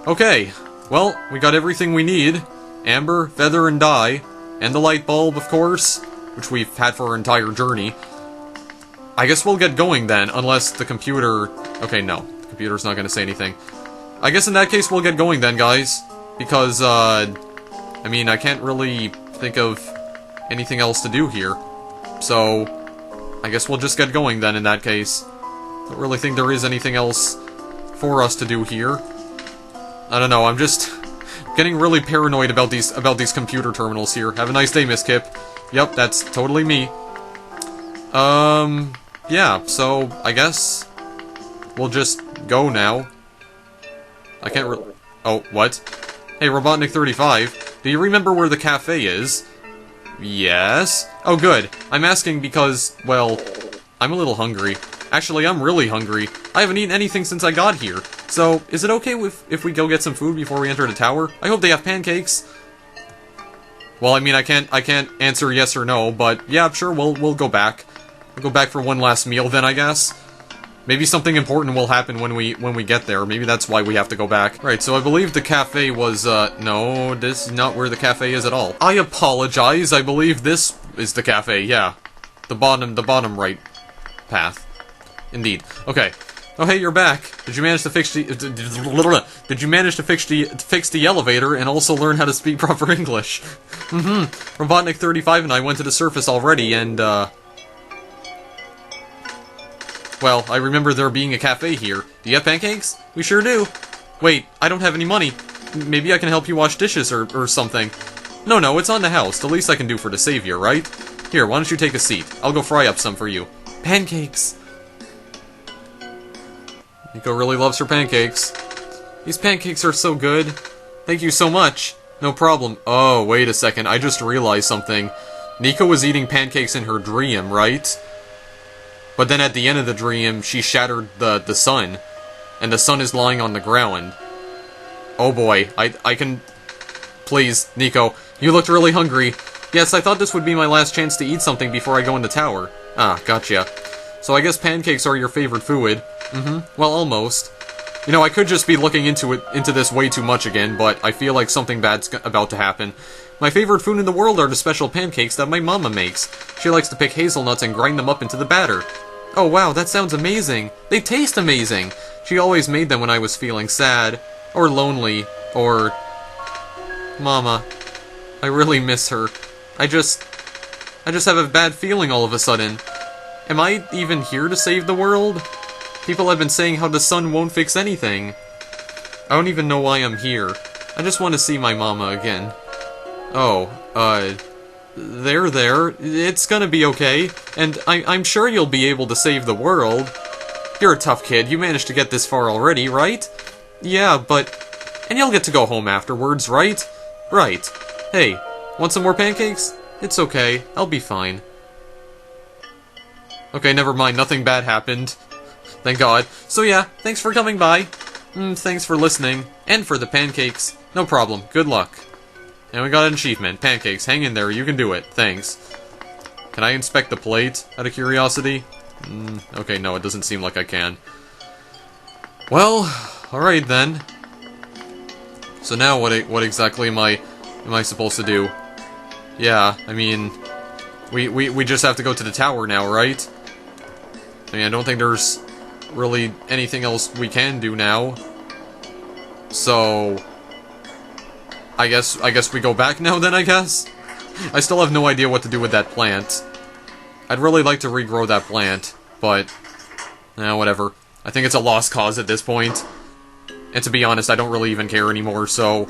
Okay, well, we got everything we need. Amber, feather, and dye. And the light bulb, of course, which we've had for our entire journey. I guess we'll get going then, unless the computer... Okay, no. The computer's not gonna say anything. I guess in that case we'll get going then, guys. Because, I mean, I can't really think of anything else to do here. So, I guess we'll just get going then in that case. Don't really think there is anything else for us to do here. I don't know, I'm just getting really paranoid about these computer terminals here. Have a nice day, Miss Kip. Yep, that's totally me. Yeah, so I guess we'll just go now. I can't really... Oh, what? Hey, Robotnik35, do you remember where the cafe is? Yes? Oh, good. I'm asking because, well, I'm a little hungry. Actually, I'm really hungry. I haven't eaten anything since I got here. So, is it okay if we go get some food before we enter the tower? I hope they have pancakes. Well, I mean, I can't answer yes or no, but yeah, sure, we'll go back. We'll go back for one last meal then, I guess. Maybe something important will happen when we get there. Maybe that's why we have to go back. Right, so I believe the cafe was, no, this is not where the cafe is at all. I apologize, I believe this is the cafe, yeah. The bottom right path. Indeed. Okay. Oh, hey, you're back. Did you manage to fix the... Did you manage to fix the elevator and also learn how to speak proper English? Robotnik35 and I went to the surface already, and, well, I remember there being a cafe here. Do you have pancakes? We sure do. Wait, I don't have any money. Maybe I can help you wash dishes or something. No, it's on the house. The least I can do for the savior, right? Here, why don't you take a seat? I'll go fry up some for you. Pancakes! Nico really loves her pancakes. These pancakes are so good. Thank you so much. No problem. Oh, wait a second. I just realized something. Nico was eating pancakes in her dream, right? But then at the end of the dream, she shattered the sun. And the sun is lying on the ground. Oh boy. I can... Please, Nico. You looked really hungry. Yes, I thought this would be my last chance to eat something before I go in the tower. Ah, gotcha. So I guess pancakes are your favorite food. Well, almost. You know, I could just be looking into this way too much again, but I feel like something bad's about to happen. My favorite food in the world are the special pancakes that my mama makes. She likes to pick hazelnuts and grind them up into the batter. Oh wow, that sounds amazing. They taste amazing. She always made them when I was feeling sad, or lonely, or... Mama. I really miss her. I just have a bad feeling all of a sudden. Am I even here to save the world? People have been saying how the sun won't fix anything. I don't even know why I'm here. I just want to see my mama again. Oh, there. It's gonna be okay. And I'm sure you'll be able to save the world. You're a tough kid. You managed to get this far already, right? Yeah, but... And you'll get to go home afterwards, right? Right. Hey, Want some more pancakes? It's okay. I'll be fine. Okay, never mind. Nothing bad happened. Thank God. So yeah, thanks for coming by. Thanks for listening. And for the pancakes. No problem. Good luck. And we got an achievement. Pancakes. Hang in there. You can do it. Thanks. Can I inspect the plate, out of curiosity? Okay, no, it doesn't seem like I can. Well, alright then. So now what exactly am I supposed to do? Yeah, I mean, we just have to go to the tower now, right? I mean, I don't think there's really anything else we can do now. So I guess we go back now then, I guess? I still have no idea what to do with that plant. I'd really like to regrow that plant, but whatever. I think it's a lost cause at this point. And to be honest, I don't really even care anymore, so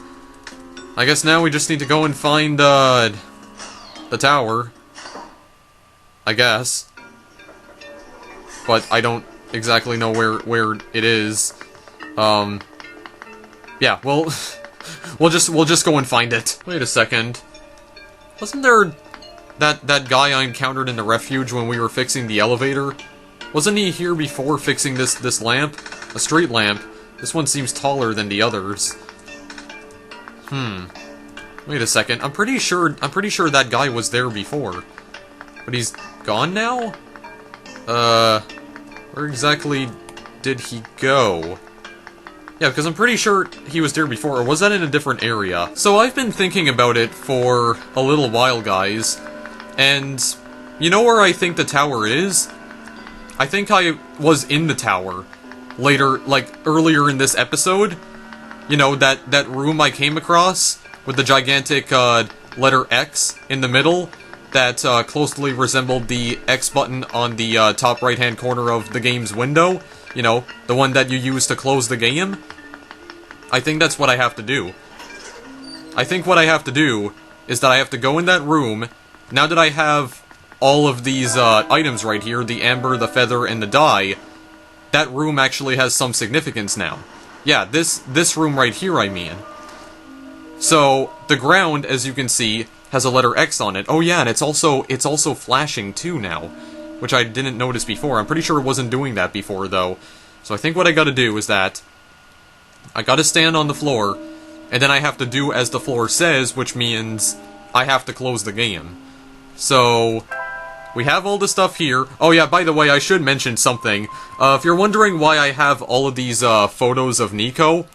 I guess now we just need to go and find the tower. I guess. But I don't exactly know where it is. Yeah, well, we'll just go and find it. Wait a second. Wasn't there that guy I encountered in the refuge when we were fixing the elevator? Wasn't he here before fixing this lamp? A street lamp. This one seems taller than the others. Wait a second. I'm pretty sure that guy was there before. But he's gone now? Where exactly did he go? Yeah, because I'm pretty sure he was there before, or was that in a different area? So I've been thinking about it for a little while, guys, and you know where I think the tower is? I think I was in the tower later, like, earlier in this episode. You know, that room I came across with the gigantic, letter X in the middle that, closely resembled the X button on the, top right-hand corner of the game's window. You know, the one that you use to close the game. I think that's what I have to do. I think what I have to do is that I have to go in that room. Now that I have all of these items right here, the amber, the feather, and the dye, that room actually has some significance now. Yeah, this room right here, I mean. So, the ground, as you can see, has a letter X on it. Oh yeah, and it's also flashing too now, which I didn't notice before. I'm pretty sure it wasn't doing that before, though. So I think what I gotta do is that I gotta stand on the floor, and then I have to do as the floor says, which means I have to close the game. So we have all the stuff here. Oh yeah, by the way, I should mention something. If you're wondering why I have all of these photos of Nico,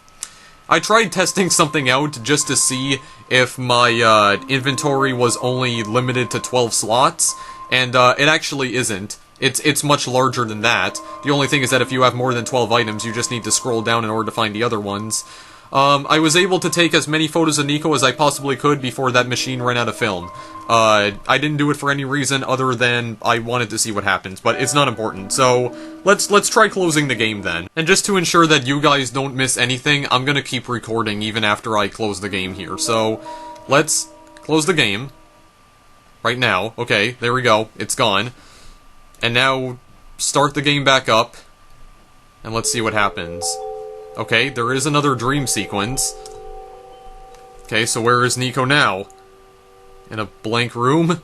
I tried testing something out just to see if my inventory was only limited to 12 slots, and it actually isn't. It's much larger than that. The only thing is that if you have more than 12 items, you just need to scroll down in order to find the other ones. I was able to take as many photos of Nico as I possibly could before that machine ran out of film. I didn't do it for any reason other than I wanted to see what happens, but it's not important. So, let's try closing the game then. And just to ensure that you guys don't miss anything, I'm gonna keep recording even after I close the game here. So, let's close the game. Right now. Okay, there we go. It's gone. And now, start the game back up. And let's see what happens. Okay, there is another dream sequence. Okay, so where is Nico now? In a blank room?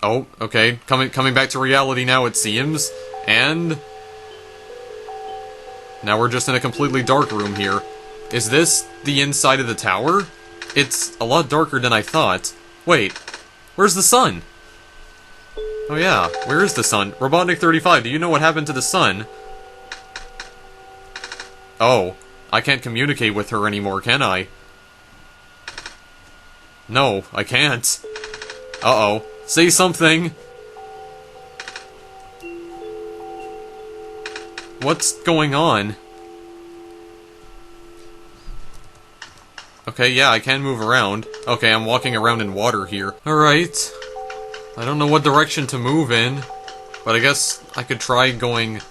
Oh, okay. Coming back to reality now, it seems. And now we're just in a completely dark room here. Is this the inside of the tower? It's a lot darker than I thought. Wait, where's the sun? Oh yeah, where is the sun? Robotnik35, do you know what happened to the sun? Oh, I can't communicate with her anymore, can I? No, I can't. Uh-oh. Say something! What's going on? Okay, yeah, I can move around. Okay, I'm walking around in water here. Alright. I don't know what direction to move in, but I guess I could try going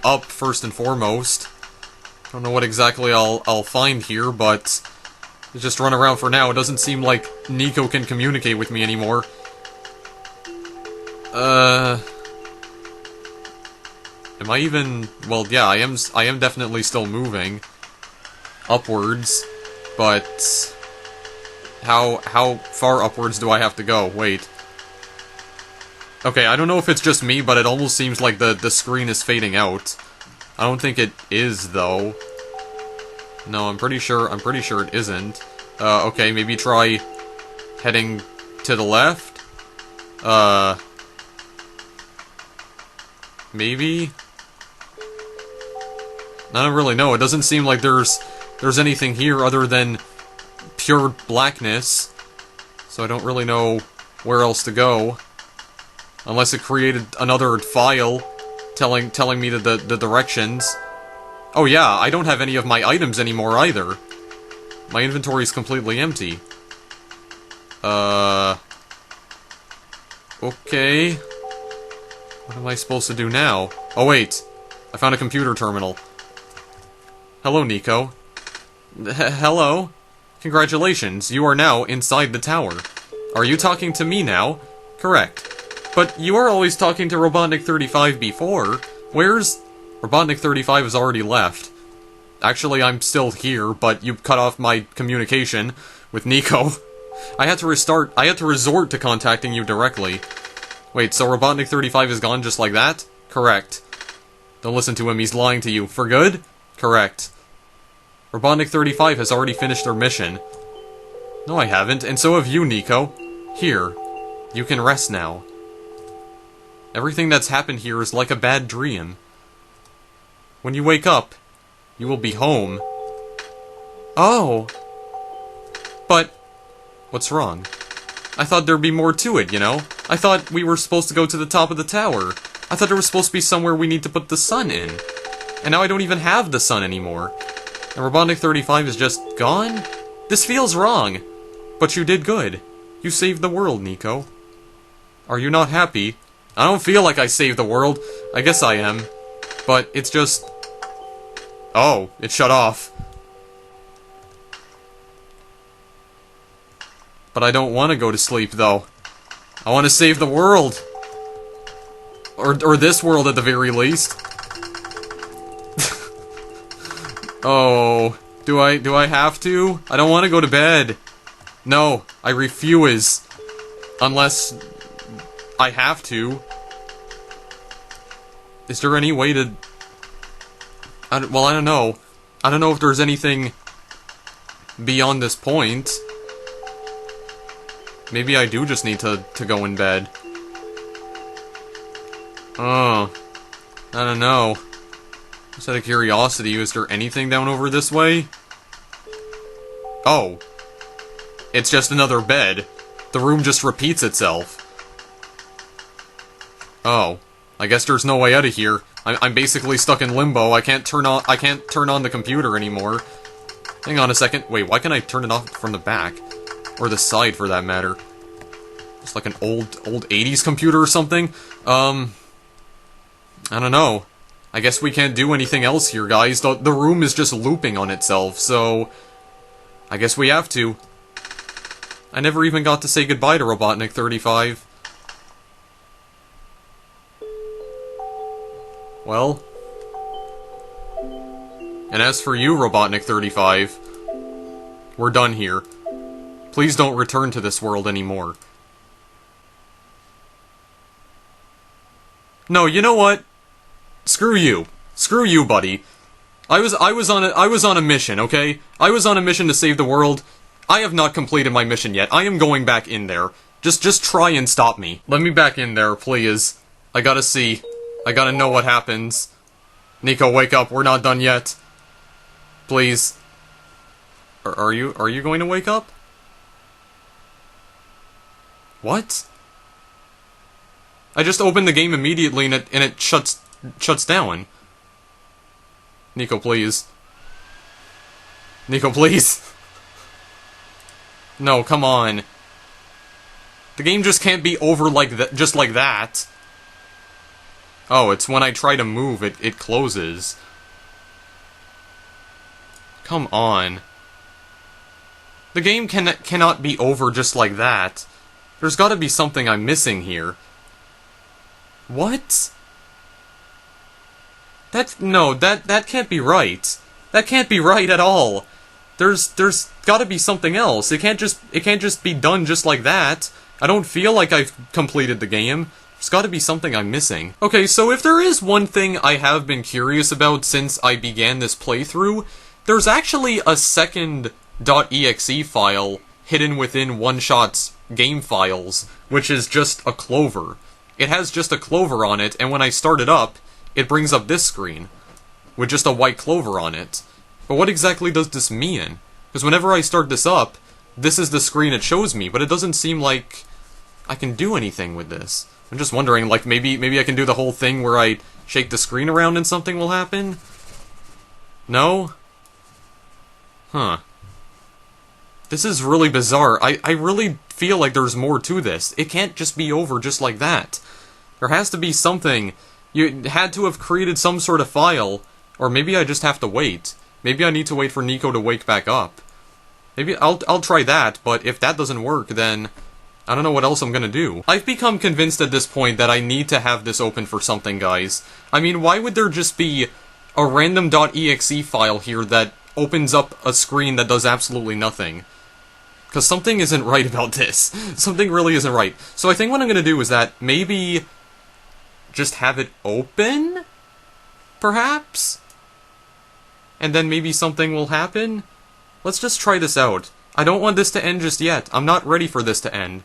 up first and foremost. I don't know what exactly I'll find here, but just run around for now. It doesn't seem like Nico can communicate with me anymore. Am I even... Well, yeah, I am definitely still moving upwards, but How far upwards do I have to go? Wait. Okay, I don't know if it's just me, but it almost seems like the screen is fading out. I don't think it is, though. No, I'm pretty sure it isn't. Okay, maybe try heading to the left? Maybe? I don't really know. It doesn't seem like there's anything here other than pure blackness. So I don't really know where else to go. Unless it created another file telling me the directions. Oh yeah, I don't have any of my items anymore either. My inventory is completely empty. Okay. What am I supposed to do now? Oh wait, I found a computer terminal. Hello, Nico. Hello. Congratulations, you are now inside the tower. Are you talking to me now? Correct. But you were always talking to Robotnik35 before. Where's... Robotnik35 has already left. Actually, I'm still here, but you cut off my communication with Nico. I had to resort to contacting you directly. Wait, so Robotnik35 is gone just like that? Correct. Don't listen to him, he's lying to you. For good? Correct. Robotnik35 has already finished their mission. No, I haven't, and so have you, Nico. Here. You can rest now. Everything that's happened here is like a bad dream. When you wake up, you will be home. Oh! But... what's wrong? I thought there'd be more to it, you know? I thought we were supposed to go to the top of the tower. I thought there was supposed to be somewhere we need to put the sun in. And now I don't even have the sun anymore. And Robotnik35 is just gone? This feels wrong. But you did good. You saved the world, Nico. Are you not happy? I don't feel like I saved the world. I guess I am. But it's just... oh, it shut off. But I don't want to go to sleep, though. I want to save the world. Or this world, at the very least. Oh, do I have to? I don't want to go to bed. No, I refuse. Unless I have to. Is there any way to... well, I don't know. I don't know if there's anything beyond this point. Maybe I do just need to go in bed. Oh, I don't know. Just out of curiosity, is there anything down over this way? Oh. It's just another bed. The room just repeats itself. Oh. I guess there's no way out of here. I'm basically stuck in limbo. I can't turn on the computer anymore. Hang on a second. Wait, why can't I turn it off from the back? Or the side, for that matter. It's like an old 80s computer or something. I don't know. I guess we can't do anything else here, guys. The room is just looping on itself, so... I guess we have to. I never even got to say goodbye to Robotnik35. Well... and as for you, Robotnik35, we're done here. Please don't return to this world anymore. No, you know what? Screw you. Screw you, buddy. I was on a mission, okay? I was on a mission to save the world. I have not completed my mission yet. I am going back in there. Just try and stop me. Let me back in there, please. I gotta see. I gotta know what happens. Nico, wake up. We're not done yet. Please. Are you going to wake up? What? I just opened the game immediately and it shuts down. Nico, please. Nico, please. No, come on. The game just can't be over like that, just like that. Oh, it's when I try to move, it closes. Come on. The game cannot be over just like that. There's gotta be something I'm missing here. What? No, that can't be right. That can't be right at all. There's gotta be something else. It can't just be done just like that. I don't feel like I've completed the game. There's gotta be something I'm missing. Okay, so if there is one thing I have been curious about since I began this playthrough, there's actually a second .exe file hidden within OneShot's game files, which is just a clover. It has just a clover on it, and when I start it up, it brings up this screen, with just a white clover on it. But what exactly does this mean? Because whenever I start this up, this is the screen it shows me, but it doesn't seem like I can do anything with this. I'm just wondering, like, maybe I can do the whole thing where I shake the screen around and something will happen? No? Huh. This is really bizarre. I really feel like there's more to this. It can't just be over just like that. There has to be something. You had to have created some sort of file, or maybe I just have to wait. Maybe I need to wait for Nico to wake back up. Maybe I'll try that, but if that doesn't work, then I don't know what else I'm gonna do. I've become convinced at this point that I need to have this open for something, guys. I mean, why would there just be a random .exe file here that opens up a screen that does absolutely nothing? Because something isn't right about this. Something really isn't right. So I think what I'm gonna do is that maybe just have it open? Perhaps? And then maybe something will happen? Let's just try this out. I don't want this to end just yet. I'm not ready for this to end.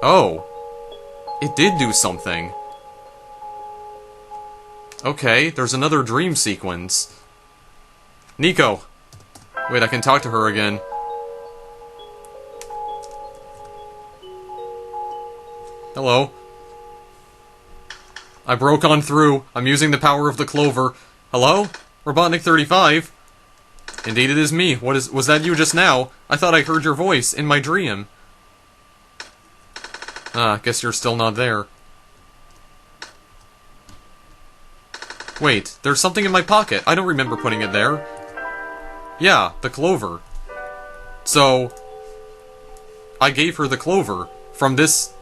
Oh. It did do something. Okay, there's another dream sequence. Nico. Wait, I can talk to her again. Hello. I broke on through. I'm using the power of the clover. Hello? Robotnik 35? Indeed it is me. Was that you just now? I thought I heard your voice in my dream. Ah, guess you're still not there. Wait, there's something in my pocket. I don't remember putting it there. Yeah, the clover. So, I gave her the clover from this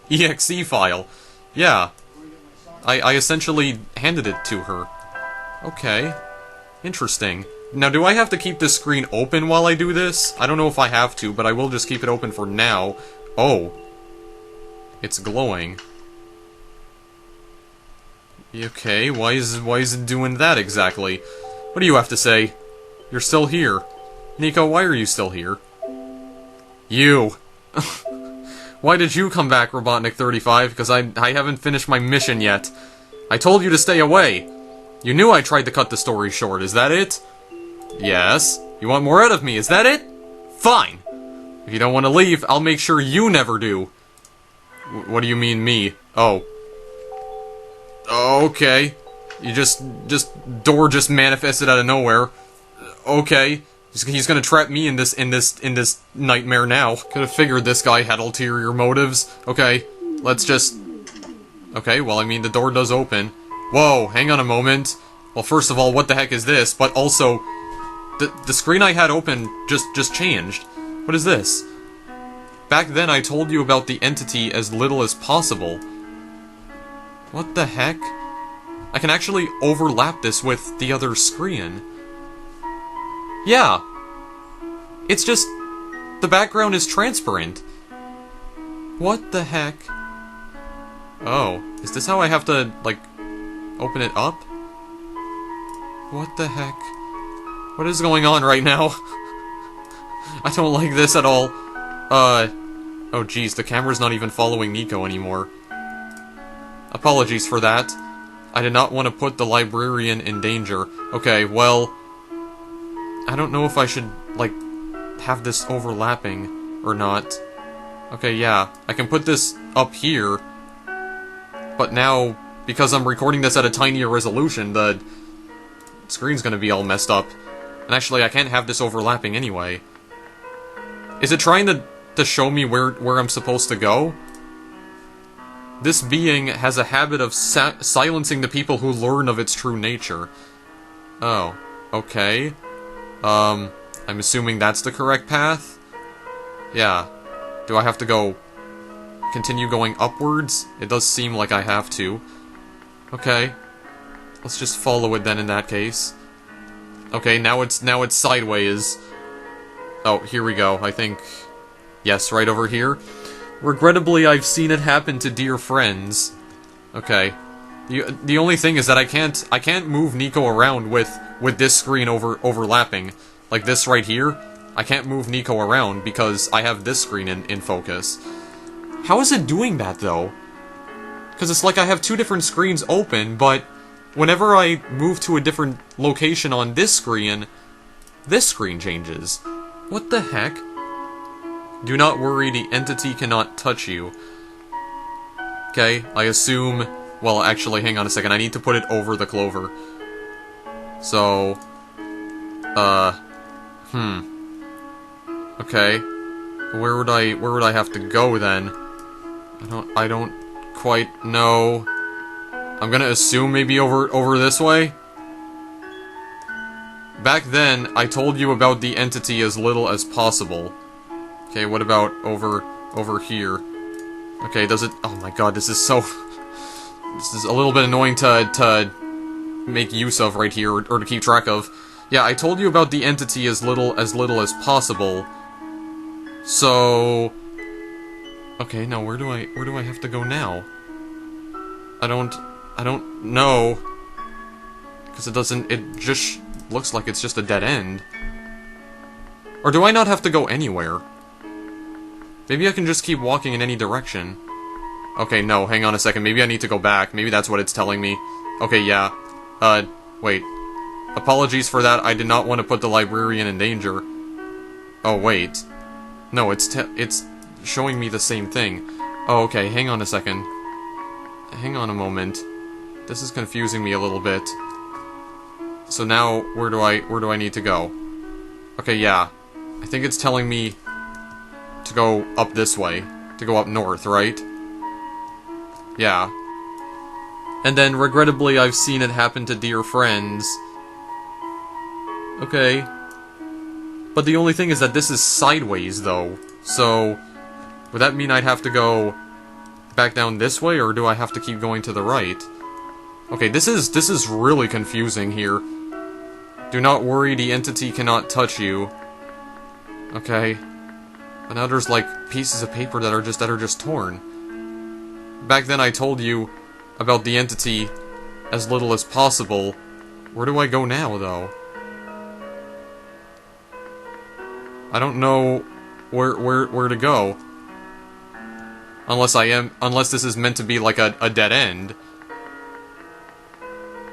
exe file. Yeah. I essentially handed it to her. Okay. Interesting. Now, do I have to keep this screen open while I do this? I don't know if I have to, but I will just keep it open for now. Oh. It's glowing. Okay, why is it doing that exactly? What do you have to say? You're still here. Nico, why are you still here? You. Why did you come back, Robotnik 35? Because I haven't finished my mission yet. I told you to stay away. You knew I tried to cut the story short, is that it? Yes. You want more out of me, is that it? Fine. If you don't want to leave, I'll make sure you never do. What do you mean, me? Oh. Okay. You door just manifested out of nowhere. Okay. He's gonna trap me in this nightmare now. Could have figured this guy had ulterior motives. Okay, let's just... Okay, well, I mean, the door does open. Whoa, hang on a moment. Well, first of all, what the heck is this? But also, the screen I had open just changed. What is this? Back then, I told you about the entity as little as possible. What the heck? I can actually overlap this with the other screen. Yeah. It's just... the background is transparent. What the heck? Oh. Is this how I have to, like, open it up? What the heck? What is going on right now? I don't like this at all. Oh geez, the camera's not even following Nico anymore. Apologies for that. I did not want to put the librarian in danger. Okay, well... I don't know if I should, like, have this overlapping or not. Okay, yeah. I can put this up here. But now, because I'm recording this at a tinier resolution, the screen's gonna be all messed up. And actually, I can't have this overlapping anyway. Is it trying to show me where I'm supposed to go? This being has a habit of silencing the people who learn of its true nature. Oh, okay. I'm assuming that's the correct path? Yeah. Do I have to go... continue going upwards? It does seem like I have to. Okay. Let's just follow it then in that case. Okay, now it's sideways. Oh, here we go, I think. Yes, right over here. Regrettably, I've seen it happen to dear friends. Okay. The only thing is that I can't move Nico around with this screen overlapping. Like this right here, I can't move Nico around because I have this screen in focus. How is it doing that, though? Because it's like I have two different screens open, but whenever I move to a different location on this screen changes. What the heck? Do not worry, the entity cannot touch you. Okay, I assume... Well, actually, hang on a second. I need to put it over the clover. So... Okay. Where would I have to go, then? I don't quite know. I'm gonna assume maybe over this way? Back then, I told you about the entity as little as possible. Okay, what about over here? Okay, does it... Oh my god, this is so... This is a little bit annoying to make use of right here, or to keep track of. Yeah, I told you about the entity as little as possible. So... Okay, now where do I have to go now? I don't know. Because it just looks like it's just a dead end. Or do I not have to go anywhere? Maybe I can just keep walking in any direction. Okay, no, hang on a second. Maybe I need to go back. Maybe that's what it's telling me. Okay, yeah. Wait. Apologies for that. I did not want to put the librarian in danger. Oh, wait. No, it's showing me the same thing. Oh, okay, hang on a second. Hang on a moment. This is confusing me a little bit. So now, where do I need to go? Okay, yeah. I think it's telling me to go up this way. To go up north, right? Yeah. And then, regrettably, I've seen it happen to dear friends. Okay. But the only thing is that this is sideways, though. So, would that mean I'd have to go back down this way, or do I have to keep going to the right? Okay, this is really confusing here. Do not worry, the entity cannot touch you. Okay. But now there's, like, pieces of paper that are just torn. Back then I told you about the entity as little as possible. Where do I go now, though? I don't know where to go. Unless this is meant to be like a dead end.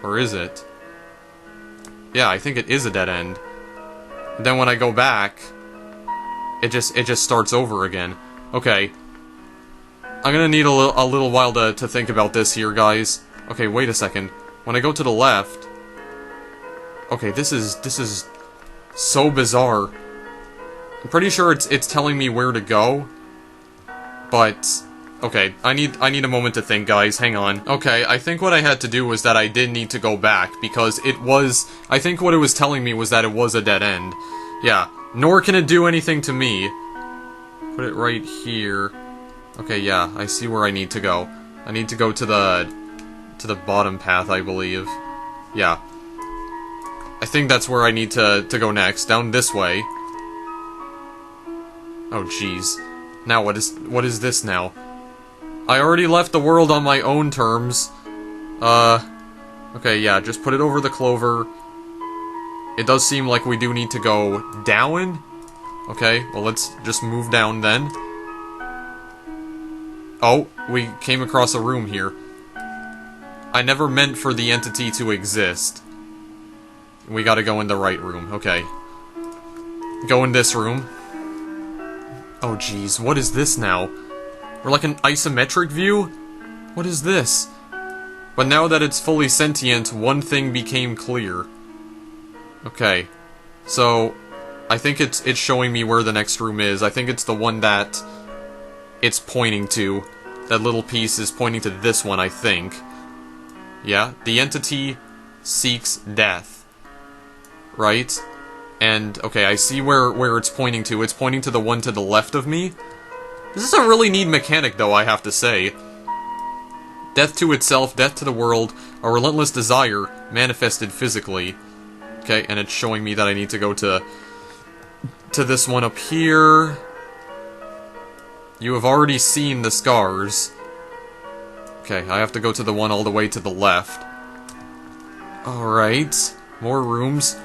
Or is it? Yeah, I think it is a dead end. Then when I go back, it just starts over again. Okay. I'm gonna need a little while to think about this here, guys. Okay, wait a second. When I go to the left... Okay, this is so bizarre. I'm pretty sure it's telling me where to go. But... Okay, I need a moment to think, guys. Hang on. Okay, I think what I had to do was that I did need to go back, because it was... I think what it was telling me was that it was a dead end. Yeah, nor can it do anything to me. Put it right here. Okay, yeah, I see where I need to go. I need to go to the bottom path, I believe. Yeah. I think that's where I need to go next, down this way. Oh, jeez. Now, what is this now? I already left the world on my own terms. Okay, yeah, just put it over the clover. It does seem like we do need to go down. Okay, well, let's just move down then. Oh, we came across a room here. I never meant for the entity to exist. We gotta go in the right room, okay. Go in this room. Oh jeez, what is this now? We're like an isometric view? What is this? But now that it's fully sentient, one thing became clear. Okay. So, I think it's showing me where the next room is. I think it's the one that it's pointing to. That little piece is pointing to this one, I think. Yeah, the entity seeks death. Right? And, okay, I see where it's pointing to. It's pointing to the one to the left of me. This is a really neat mechanic, though, I have to say. Death to itself, death to the world, a relentless desire, manifested physically. Okay, and it's showing me that I need to go to this one up here. You have already seen the scars. Okay, I have to go to the one all the way to the left. Alright, more rooms.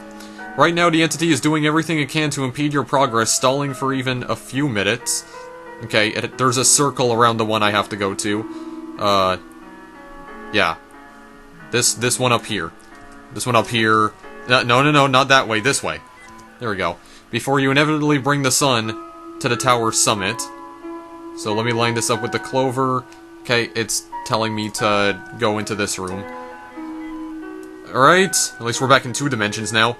Right now, the entity is doing everything it can to impede your progress, stalling for even a few minutes. Okay, there's a circle around the one I have to go to. Yeah. This one up here. This one up here. No, not that way, this way. There we go. Before you inevitably bring the sun to the tower summit. So let me line this up with the clover. Okay, it's telling me to go into this room. Alright, at least we're back in 2 dimensions now.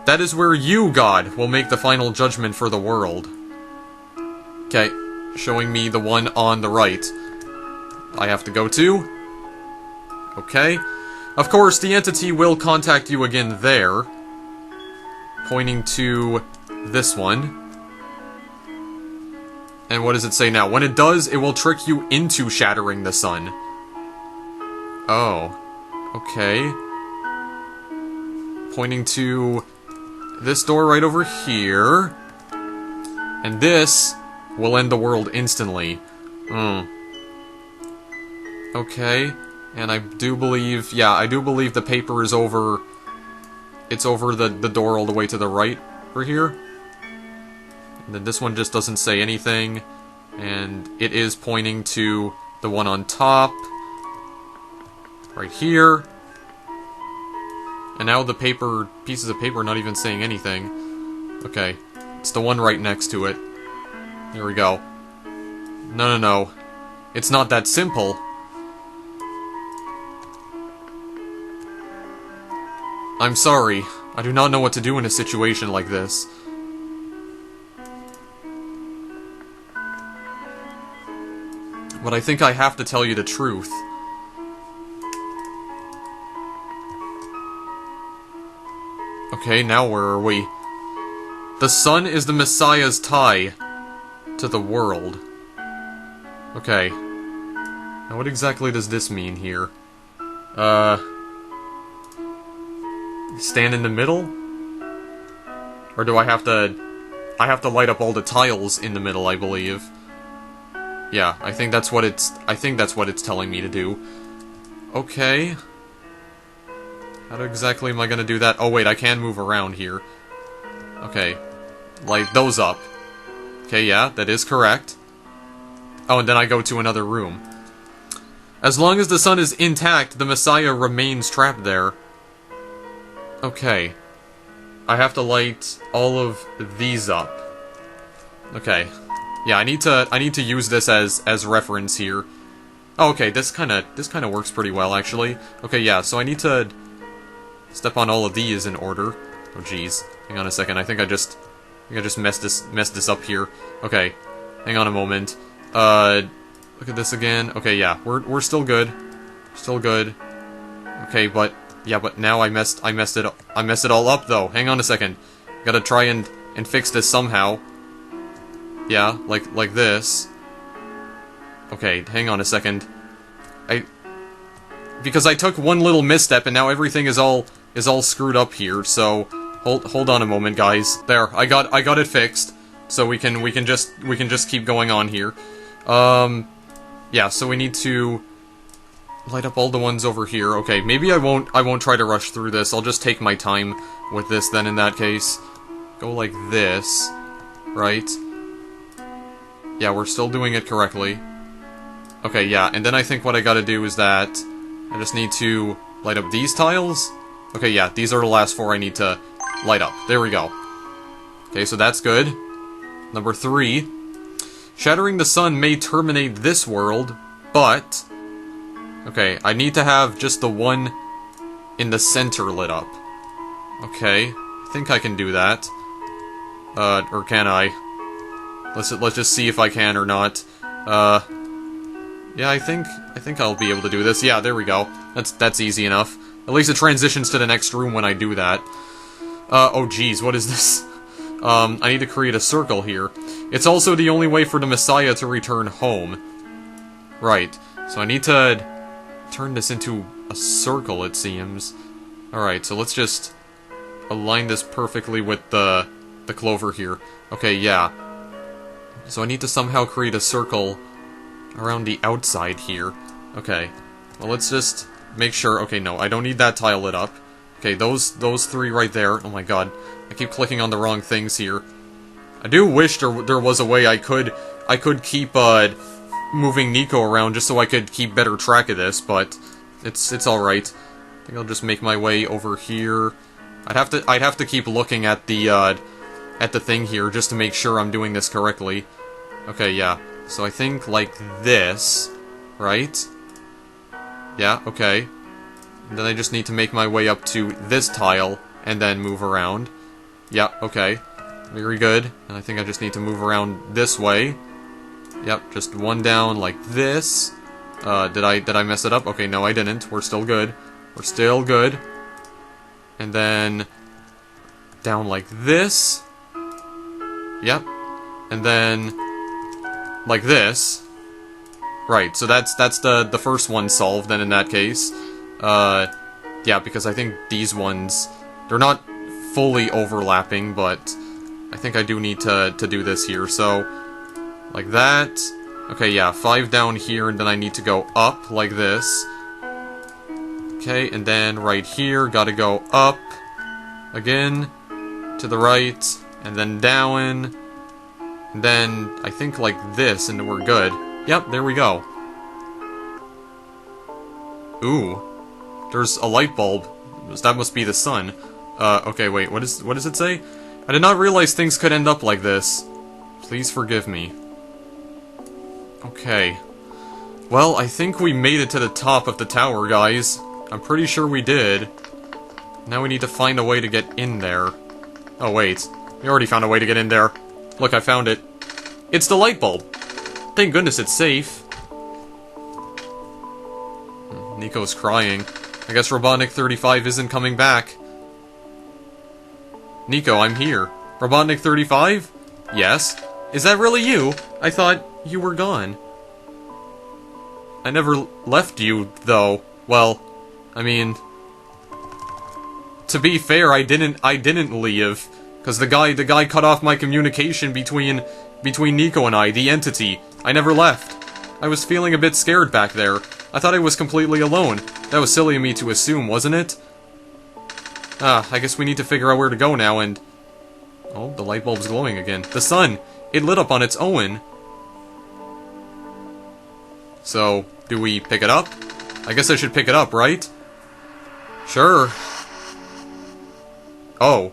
That is where you, God, will make the final judgment for the world. Okay, showing me the one on the right. I have to go to. Okay. Of course, the entity will contact you again there. Pointing to this one. And what does it say now? When it does, it will trick you into shattering the sun. Oh. Okay. Pointing to this door right over here. And this will end the world instantly. Okay. And I do believe, yeah, I do believe the paper is over, it's over the door all the way to the right, over here. And then this one just doesn't say anything, and it is pointing to the one on top, right here. And now the paper, pieces of paper not even saying anything. Okay, it's the one right next to it. There we go. No. It's not that simple. I'm sorry. I do not know what to do in a situation like this. But I think I have to tell you the truth. Okay, now where are we? The sun is the Messiah's tie to the world. Okay. Now what exactly does this mean here? Stand in the middle? Or do I have to light up all the tiles in the middle, I believe. Yeah, I think that's what it's telling me to do. Okay. How exactly am I gonna do that? Oh wait, I can move around here. Okay. Light those up. Okay, yeah, that is correct. Oh, and then I go to another room. As long as the sun is intact, the Messiah remains trapped there. Okay. I have to light all of these up. Okay. Yeah, I need to use this as reference here. Oh, okay, this kinda works pretty well, actually. Okay, yeah, so I need to step on all of these in order. Oh, jeez. Hang on a second, I think I just messed this up here. Okay. Hang on a moment. Look at this again. Okay, yeah, we're still good. Still good. Okay, but yeah, but now I messed it all up though. Hang on a second. Gotta try and fix this somehow. Yeah, like this. Okay, hang on a second. Because I took one little misstep and now everything is all screwed up here. So hold on a moment, guys. There, I got it fixed. So we can just keep going on here. Yeah, so we need to light up all the ones over here. Okay, maybe I won't try to rush through this. I'll just take my time with this then in that case. Go like this, right? Yeah, we're still doing it correctly. Okay, yeah, and then I think what I gotta do is that I just need to light up these tiles. Okay, yeah, these are the last 4 I need to light up. There we go. Okay, so that's good. Number 3. Shattering the sun may terminate this world, but... Okay, I need to have just the one in the center lit up. Okay, I think I can do that. Or can I? Let's just see if I can or not. Yeah, I think I'll be able to do this. Yeah, there we go. That's easy enough. At least it transitions to the next room when I do that. Oh geez, what is this? I need to create a circle here. It's also the only way for the Messiah to return home. Right, so I need to turn this into a circle, it seems. Alright, so let's just align this perfectly with the clover here. Okay, yeah. So I need to somehow create a circle around the outside here. Okay. Well, let's just make sure... Okay, no, I don't need that tile lit up. Okay, those three right there. Oh my god. I keep clicking on the wrong things here. I do wish there was a way I could keep moving Nico around just so I could keep better track of this, but it's all right. I think I'll just make my way over here. I'd have to keep looking at the thing here just to make sure I'm doing this correctly. Okay, yeah. So I think like this, right? Yeah, okay. And then I just need to make my way up to this tile and then move around. Yeah, okay. Very good. And I think I just need to move around this way. Yep, just one down like this. Did I mess it up? Okay, no, I didn't. We're still good. We're still good. And then down like this. Yep. And then like this. Right, so that's the first one solved then in that case. Yeah, because I think these ones, they're not fully overlapping, but I think I do need to do this here. So like that. Okay, yeah, 5 down here, and then I need to go up like this. Okay, and then right here, gotta go up again, to the right, and then down, and then I think like this, and we're good. Yep, there we go. Ooh, there's a light bulb. That must be the sun. Okay, wait, what does it say? I did not realize things could end up like this. Please forgive me. Okay. Well, I think we made it to the top of the tower, guys. I'm pretty sure we did. Now we need to find a way to get in there. Oh, wait. We already found a way to get in there. Look, I found it. It's the light bulb. Thank goodness it's safe. Nico's crying. I guess Robotnik 35 isn't coming back. Nico, I'm here. Robotnik 35? Yes. Is that really you? I thought you were gone. I never left you, though. Well, I mean, to be fair, I didn't leave, because the guy cut off my communication between Nico and I, the entity. I never left. I was feeling a bit scared back there. I thought I was completely alone. That was silly of me to assume, wasn't it? I guess we need to figure out where to go now, and... Oh, the light bulb's glowing again. The sun! It lit up on its own. So, do we pick it up? I guess I should pick it up, right? Sure. Oh.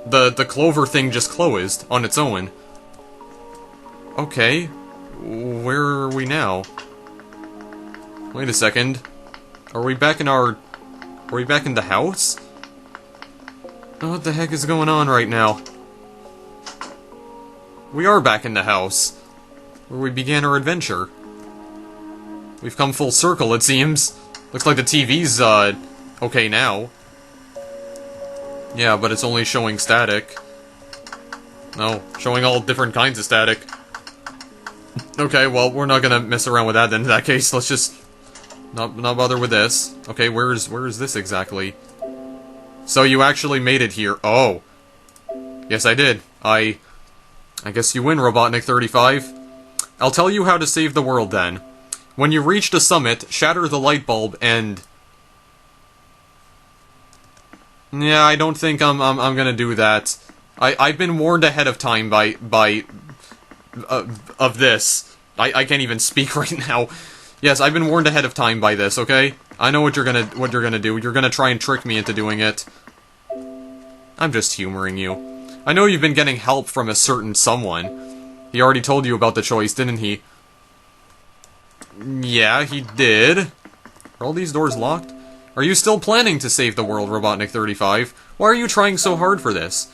The clover thing just closed on its own. Okay. Where are we now? Wait a second. Are we back in the house? Oh, what the heck is going on right now? We are back in the house, where we began our adventure. We've come full circle, it seems. Looks like the TV's, okay now. Yeah, but it's only showing static. No, showing all different kinds of static. Okay, well, we're not gonna mess around with that then in that case. Let's just not bother with this. Okay, where is this exactly? So you actually made it here. Oh. Yes, I did. I guess you win, Robotnik 35. I'll tell you how to save the world then. When you reach the summit, shatter the light bulb and... Yeah, I don't think I'm gonna do that. I've been warned ahead of time of this. I can't even speak right now. Yes, I've been warned ahead of time by this, okay? I know what you're gonna do. You're gonna try and trick me into doing it. I'm just humoring you. I know you've been getting help from a certain someone. He already told you about the choice, didn't he? Yeah, he did. Are all these doors locked? Are you still planning to save the world, Robotnik 35? Why are you trying so hard for this?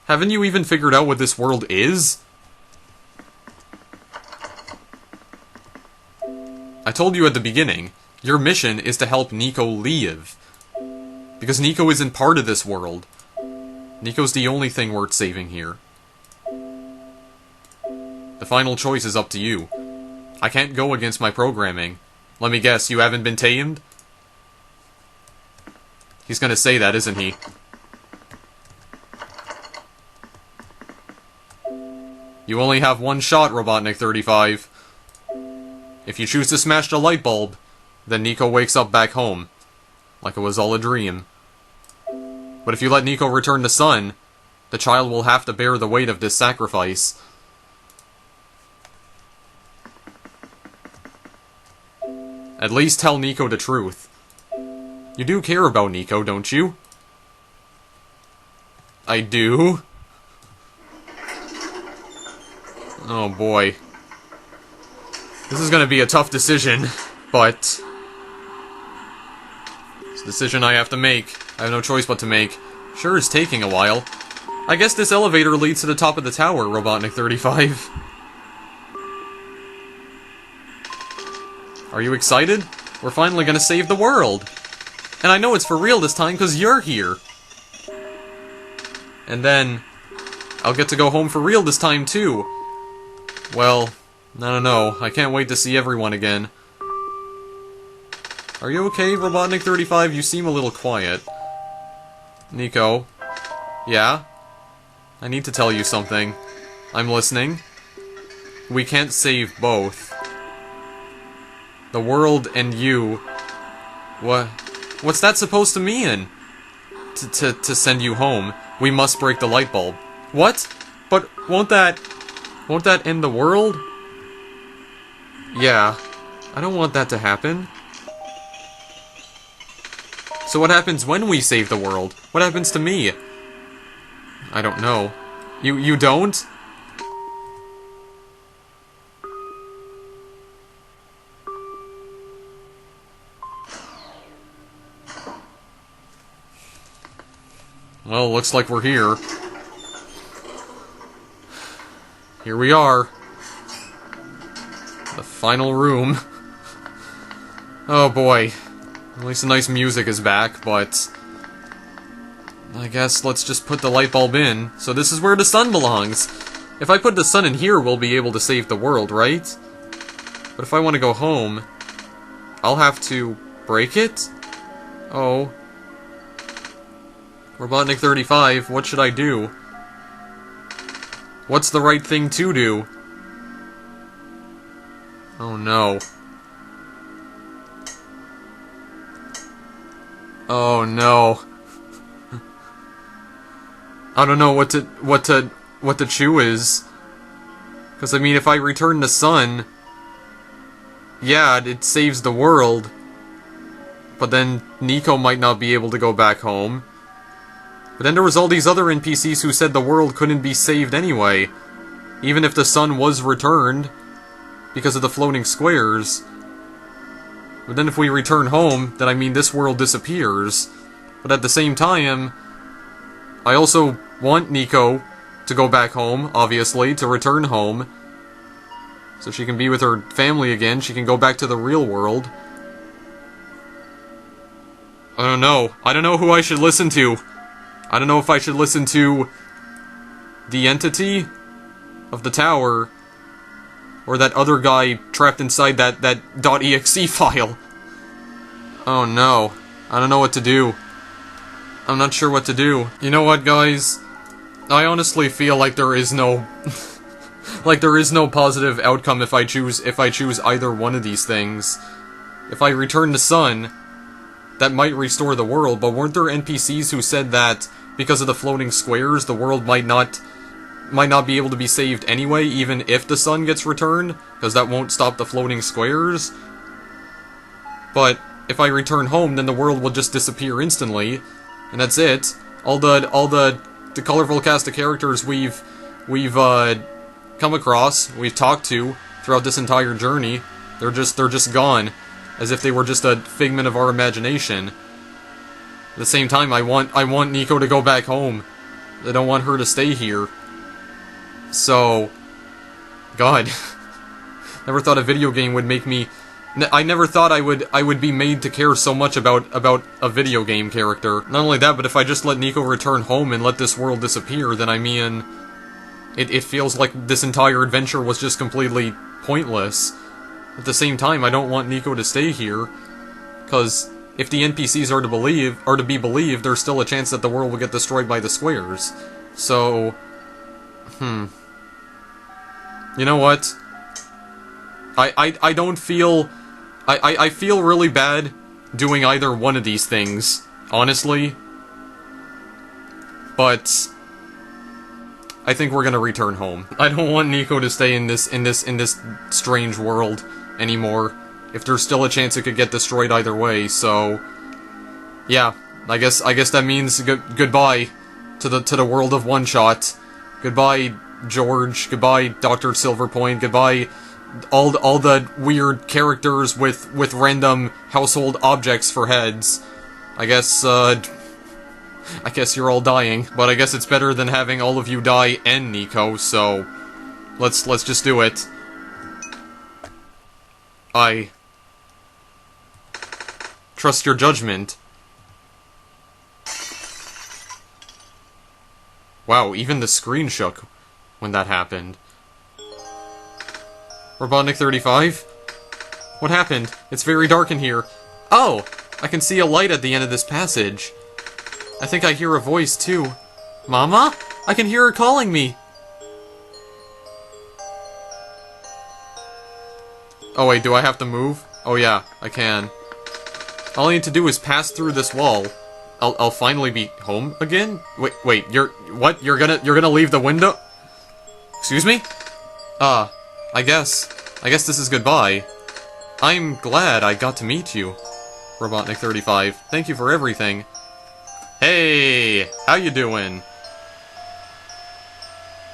Haven't you even figured out what this world is? I told you at the beginning, your mission is to help Nico live. Because Nico isn't part of this world. Nico's the only thing worth saving here. The final choice is up to you. I can't go against my programming. Let me guess, you haven't been tamed? He's gonna say that, isn't he? You only have one shot, Robotnik35. If you choose to smash the light bulb, then Nico wakes up back home. Like it was all a dream. But if you let Nico return the sun, the child will have to bear the weight of this sacrifice. At least tell Nico the truth. You do care about Nico, don't you? I do? Oh boy. This is gonna be a tough decision, but it's a decision I have to make. I have no choice but to make. Sure, it's taking a while. I guess this elevator leads to the top of the tower, Robotnik35. Are you excited? We're finally gonna save the world! And I know it's for real this time, because you're here! And then, I'll get to go home for real this time, too. Well, I don't know. I can't wait to see everyone again. Are you okay, Robotnik35? You seem a little quiet. Nico? Yeah? I need to tell you something. I'm listening. We can't save both. The world and you. What's that supposed to mean? To send you home, we must break the light bulb. What? But won't that end the world? Yeah. I don't want that to happen. So what happens when we save the world? What happens to me? I don't know. You don't? Well, looks like we're here. Here we are. The final room. Oh boy. At least the nice music is back, but I guess let's just put the light bulb in. So this is where the sun belongs. If I put the sun in here, we'll be able to save the world, right? But if I want to go home, I'll have to break it? Oh. Robotnik35, what should I do? What's the right thing to do? Oh no. Oh no. I don't know what to choose. Because I mean, if I return the sun, yeah, it saves the world. But then Nico might not be able to go back home. But then there was all these other NPCs who said the world couldn't be saved anyway. Even if the sun was returned. Because of the floating squares. But then if we return home, then I mean this world disappears. But at the same time, I also want Nico to go back home, obviously, to return home. So she can be with her family again, she can go back to the real world. I don't know. I don't know who I should listen to. I don't know if I should listen to the entity of the tower, or that other guy trapped inside that .exe file. Oh no. I don't know what to do. I'm not sure what to do. You know what, guys? I honestly feel like there is no like there is no positive outcome if I choose either one of these things. If I return the sun, that might restore the world, but weren't there NPCs who said that because of the floating squares, the world might not be able to be saved anyway, even if the sun gets returned, because that won't stop the floating squares? But if I return home, then the world will just disappear instantly, and that's it. All the colorful cast of characters we've come across, we've talked to throughout this entire journey, they're just gone, as if they were just a figment of our imagination. At the same time, I want Nico to go back home. I don't want her to stay here. So, God, never thought a video game would make me. I never thought I would be made to care so much about a video game character. Not only that, but if I just let Nico return home and let this world disappear, then I mean, it feels like this entire adventure was just completely pointless. At the same time, I don't want Nico to stay here, because if the NPCs are to be believed, there's still a chance that the world will get destroyed by the squares. So, You know what? I don't feel... I feel really bad doing either one of these things, honestly. But I think we're gonna return home. I don't want Nico to stay in this strange world anymore. If there's still a chance it could get destroyed either way, so yeah, I guess that means goodbye to the world of OneShot. Goodbye, George. Goodbye, Dr. Silverpoint. Goodbye, all the weird characters with random household objects for heads. I guess you're all dying, but I guess it's better than having all of you die and Nico, so let's just do it. I trust your judgment. Wow, even the screen shook when that happened. Robotnik 35? What happened? It's very dark in here. Oh! I can see a light at the end of this passage. I think I hear a voice, too. Mama? I can hear her calling me! Oh wait, do I have to move? Oh yeah, I can. All I need to do is pass through this wall. I'll finally be home again? Wait, what? You're gonna leave the window? Excuse me? I guess this is goodbye. I'm glad I got to meet you, Robotnik 35. Thank you for everything. Hey, how you doing?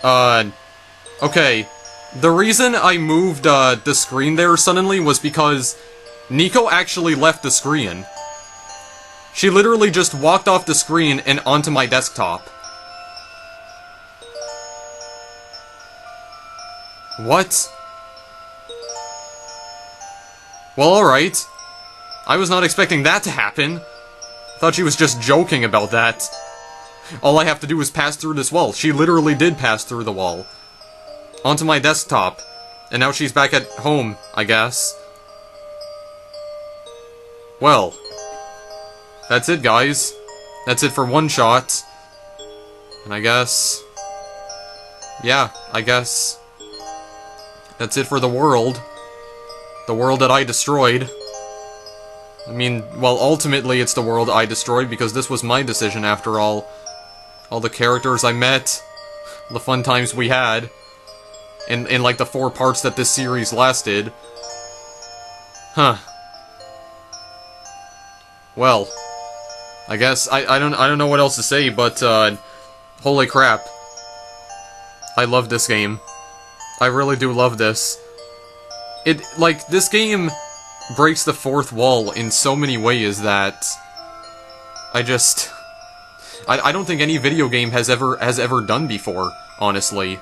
Okay. The reason I moved, the screen there suddenly was because Nico actually left the screen. She literally just walked off the screen and onto my desktop. What? Well, alright. I was not expecting that to happen. Thought she was just joking about that. All I have to do is pass through this wall. She literally did pass through the wall. Onto my desktop. And now she's back at home, I guess. Well. That's it, guys. That's it for OneShot. And I guess... yeah, I guess... that's it for the world. The world that I destroyed. I mean, well, ultimately it's the world I destroyed because this was my decision after all. All the characters I met. The fun times we had. In like the 4 parts that this series lasted. Huh. Well. I guess, I don't know what else to say, but, holy crap. I love this game. I really do love this. This game breaks the 4th wall in so many ways that I don't think any video game has ever done before, honestly.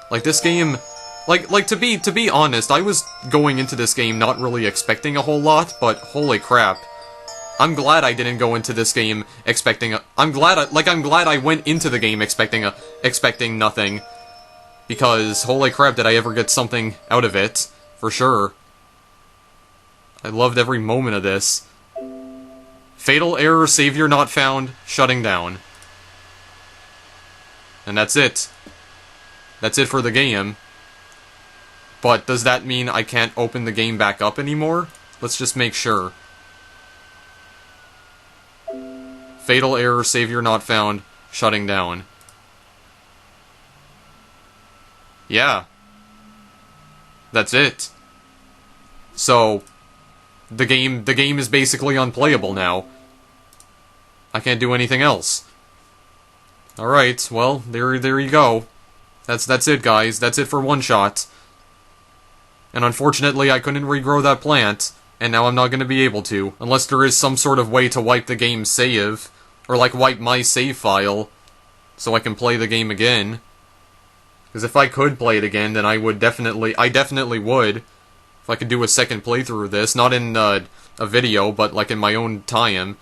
Like, this game, to be honest, I was going into this game not really expecting a whole lot, but holy crap. I'm glad I didn't go into this game expecting I'm glad I went into the game expecting nothing. Because, holy crap, did I ever get something out of it. For sure. I loved every moment of this. Fatal error, savior not found, shutting down. And that's it. That's it for the game. But does that mean I can't open the game back up anymore? Let's just make sure. Fatal error, savior not found, shutting down. Yeah. That's it. So, the game is basically unplayable now. I can't do anything else. Alright, well, there you go. That's it, guys. That's it for OneShot. And unfortunately, I couldn't regrow that plant, and now I'm not gonna be able to, unless there is some sort of way to wipe the game's save, or like wipe my save file, so I can play the game again. Because if I could play it again, then I definitely would. If I could do a second playthrough of this, not in a video, but like in my own time.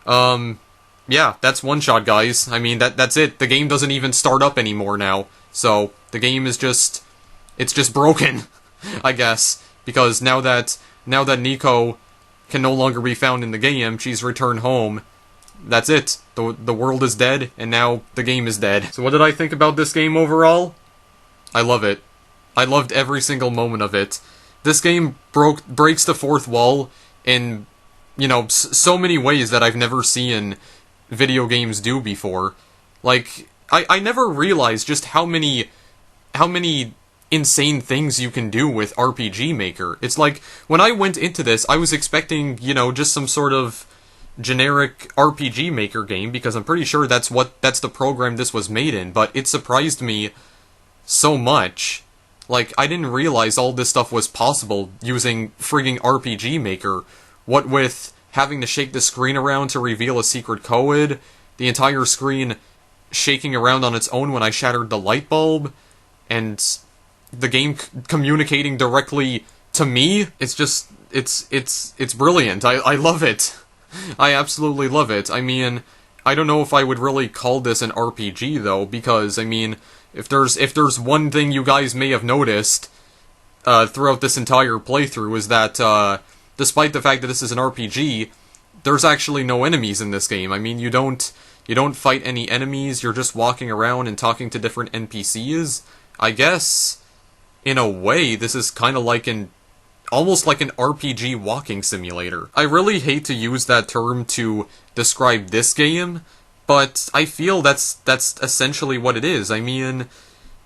Yeah, that's OneShot, guys. I mean, that's it. The game doesn't even start up anymore now. So, the game is just... it's just broken, I guess. Because now that Nico can no longer be found in the game, she's returned home. That's it. The world is dead, and now the game is dead. So what did I think about this game overall? I love it. I loved every single moment of it. This game breaks the fourth wall in, you know, so many ways that I've never seen video games do before. Like, I never realized just how many insane things you can do with RPG Maker. It's like, when I went into this, I was expecting, you know, just some sort of generic RPG Maker game, because I'm pretty sure that's the program this was made in, but it surprised me so much. Like, I didn't realize all this stuff was possible using frigging RPG Maker. What with having to shake the screen around to reveal a secret code, the entire screen shaking around on its own when I shattered the light bulb, and the game communicating directly to me. It's just, it's brilliant. I love it. I absolutely love it. I mean, I don't know if I would really call this an RPG, though, because, I mean, if there's one thing you guys may have noticed throughout this entire playthrough, is that, despite the fact that this is an RPG, there's actually no enemies in this game. I mean, you don't fight any enemies, you're just walking around and talking to different NPCs. I guess, in a way, this is kind of like almost like an RPG walking simulator. I really hate to use that term to describe this game, but I feel that's essentially what it is. I mean,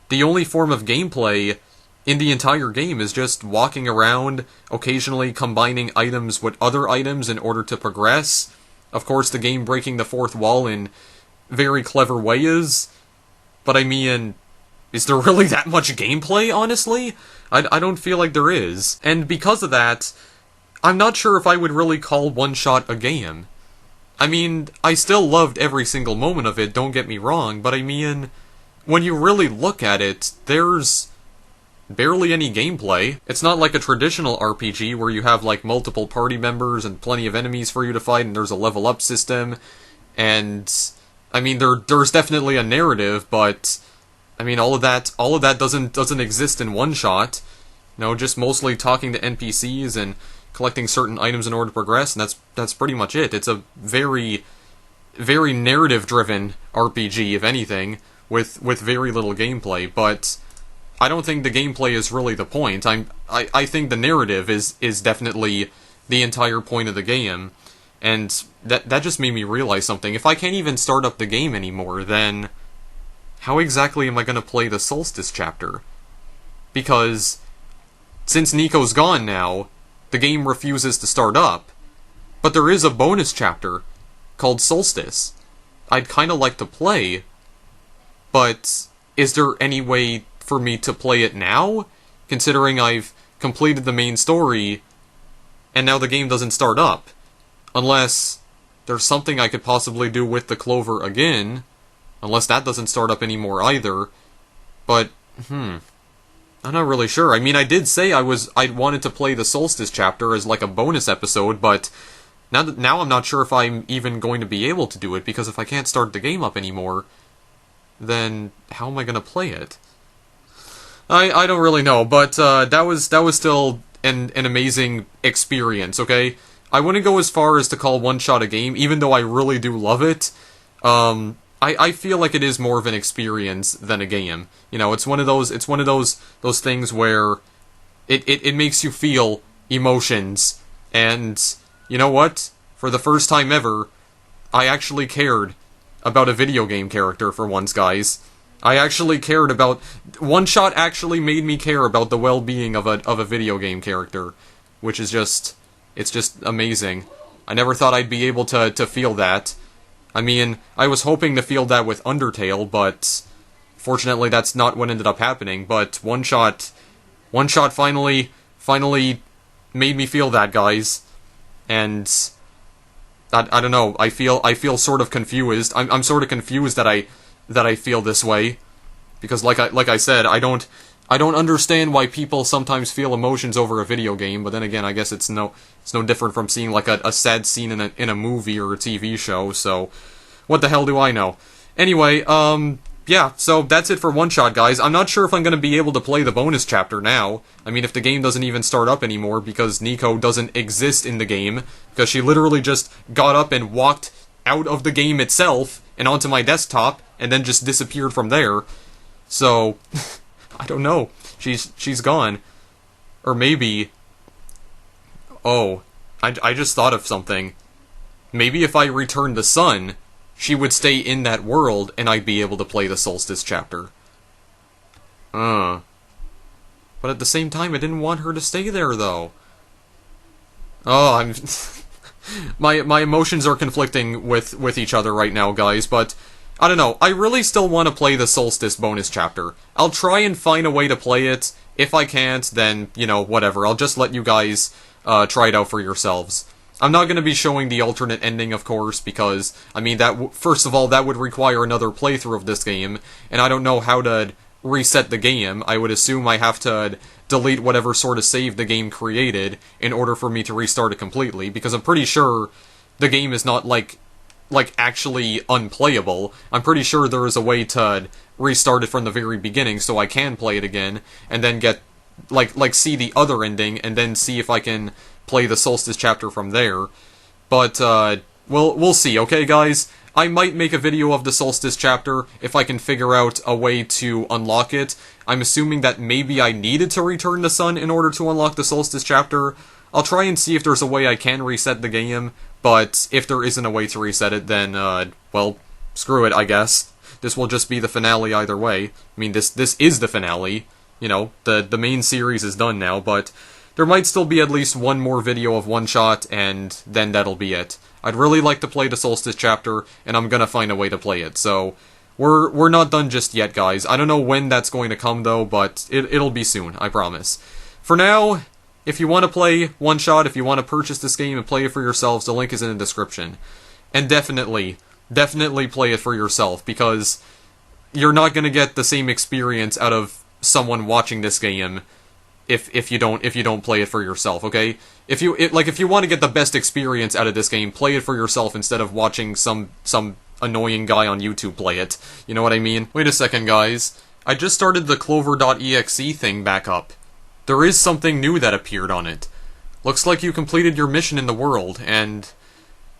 the only form of gameplay in the entire game is just walking around, occasionally combining items with other items in order to progress. Of course, the game breaking the fourth wall in very clever ways, but I mean, is there really that much gameplay, honestly? I don't feel like there is. And because of that, I'm not sure if I would really call OneShot a game. I mean, I still loved every single moment of it, don't get me wrong, but I mean, when you really look at it, there's barely any gameplay. It's not like a traditional RPG where you have like multiple party members and plenty of enemies for you to fight, and there's a level up system, and I mean, there's definitely a narrative, but I mean, all of that doesn't exist in OneShot. You know, just mostly talking to NPCs and collecting certain items in order to progress, and that's pretty much it. It's a very, very narrative-driven RPG, if anything, with very little gameplay. But I don't think the gameplay is really the point. I think the narrative is definitely the entire point of the game, and that just made me realize something. If I can't even start up the game anymore, then how exactly am I going to play the Solstice chapter? Because since Nico's gone now, the game refuses to start up. But there is a bonus chapter called Solstice I'd kind of like to play, but is there any way for me to play it now? Considering I've completed the main story, and now the game doesn't start up. Unless there's something I could possibly do with the Clover again, unless that doesn't start up anymore either. But, I'm not really sure. I mean, I did say I'd wanted to play the Solstice chapter as like a bonus episode, but now I'm not sure if I'm even going to be able to do it, because if I can't start the game up anymore, then how am I going to play it? I don't really know, but that was still an amazing experience, okay? I wouldn't go as far as to call OneShot a game, even though I really do love it. I feel like it is more of an experience than a game. You know, it's one of those things where it makes you feel emotions, and you know what? For the first time ever, I actually cared about a video game character for once, guys. I actually cared about... OneShot actually made me care about the well-being of a video game character, which is just... it's just amazing. I never thought I'd be able to feel that. I mean, I was hoping to feel that with Undertale, but fortunately that's not what ended up happening. But OneShot finally made me feel that, guys. And I don't know. I feel sort of confused. I'm sort of confused that I feel this way, because like I said, I don't understand why people sometimes feel emotions over a video game. But then again, I guess it's no different from seeing like a sad scene in a movie or a TV show. So what the hell do I know? Anyway, yeah, so that's it for OneShot, guys. I'm not sure if I'm going to be able to play the bonus chapter now. I mean, if the game doesn't even start up anymore because Nico doesn't exist in the game, because she literally just got up and walked out of the game itself and onto my desktop and then just disappeared from there. So, I don't know. She's gone. Or maybe... Oh, I just thought of something. Maybe if I returned the sun, she would stay in that world, and I'd be able to play the Solstice chapter. But at the same time, I didn't want her to stay there, though. Oh, I'm... my emotions are conflicting with each other right now, guys, but... I don't know, I really still want to play the Solstice bonus chapter. I'll try and find a way to play it. If I can't, then, you know, whatever. I'll just let you guys try it out for yourselves. I'm not going to be showing the alternate ending, of course, because, I mean, first of all, that would require another playthrough of this game, and I don't know how to reset the game. I would assume I have to delete whatever sort of save the game created in order for me to restart it completely, because I'm pretty sure the game is not, like actually unplayable. I'm pretty sure there is a way to restart it from the very beginning so I can play it again, and then get, like see the other ending, and then see if I can play the Solstice chapter from there. But, we'll see, okay, guys? I might make a video of the Solstice chapter if I can figure out a way to unlock it. I'm assuming that maybe I needed to return the sun in order to unlock the Solstice chapter. I'll try and see if there's a way I can reset the game, but if there isn't a way to reset it, then, well, screw it, I guess. This will just be the finale either way. I mean, this is the finale. You know, the main series is done now, but there might still be at least one more video of OneShot, and then that'll be it. I'd really like to play the Solstice chapter, and I'm gonna find a way to play it, so... We're not done just yet, guys. I don't know when that's going to come, though, but it'll be soon, I promise. For now... If you want to play OneShot, if you want to purchase this game and play it for yourselves, the link is in the description. And definitely play it for yourself, because you're not going to get the same experience out of someone watching this game if you don't play it for yourself, okay? If you want to get the best experience out of this game, play it for yourself instead of watching some annoying guy on YouTube play it. You know what I mean? Wait a second, guys. I just started the Clover.exe thing back up. There is something new that appeared on it. Looks like you completed your mission in the world, and...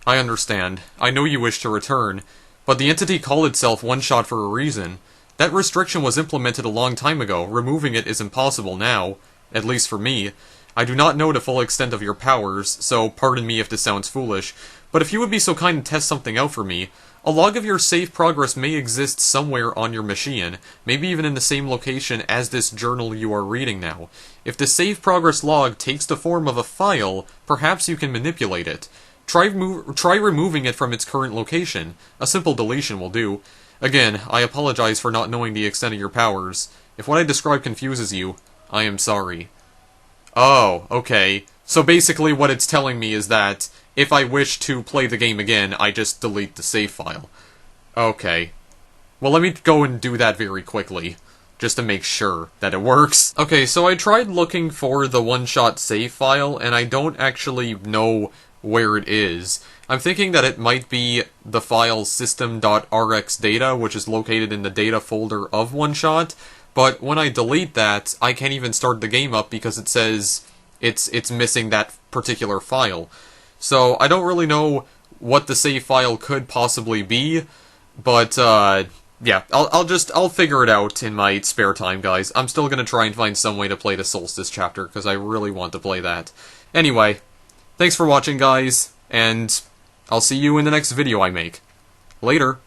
I understand. I know you wish to return, but the entity called itself OneShot for a reason. That restriction was implemented a long time ago. Removing it is impossible now, at least for me. I do not know the full extent of your powers, so pardon me if this sounds foolish, but if you would be so kind to test something out for me, a log of your save progress may exist somewhere on your machine, maybe even in the same location as this journal you are reading now. If the save progress log takes the form of a file, perhaps you can manipulate it. Try removing it from its current location. A simple deletion will do. Again, I apologize for not knowing the extent of your powers. If what I describe confuses you, I am sorry. Oh, okay. So basically what it's telling me is that if I wish to play the game again, I just delete the save file. Okay. Well, let me go and do that very quickly, just to make sure that it works. Okay, so I tried looking for the OneShot save file, and I don't actually know where it is. I'm thinking that it might be the file system.rxdata, which is located in the data folder of OneShot, but when I delete that, I can't even start the game up because it says it's missing that particular file. So I don't really know what the save file could possibly be, but yeah, I'll figure it out in my spare time, guys. I'm still gonna try and find some way to play the Solstice chapter, because I really want to play that. Anyway, thanks for watching, guys, and I'll see you in the next video I make. Later.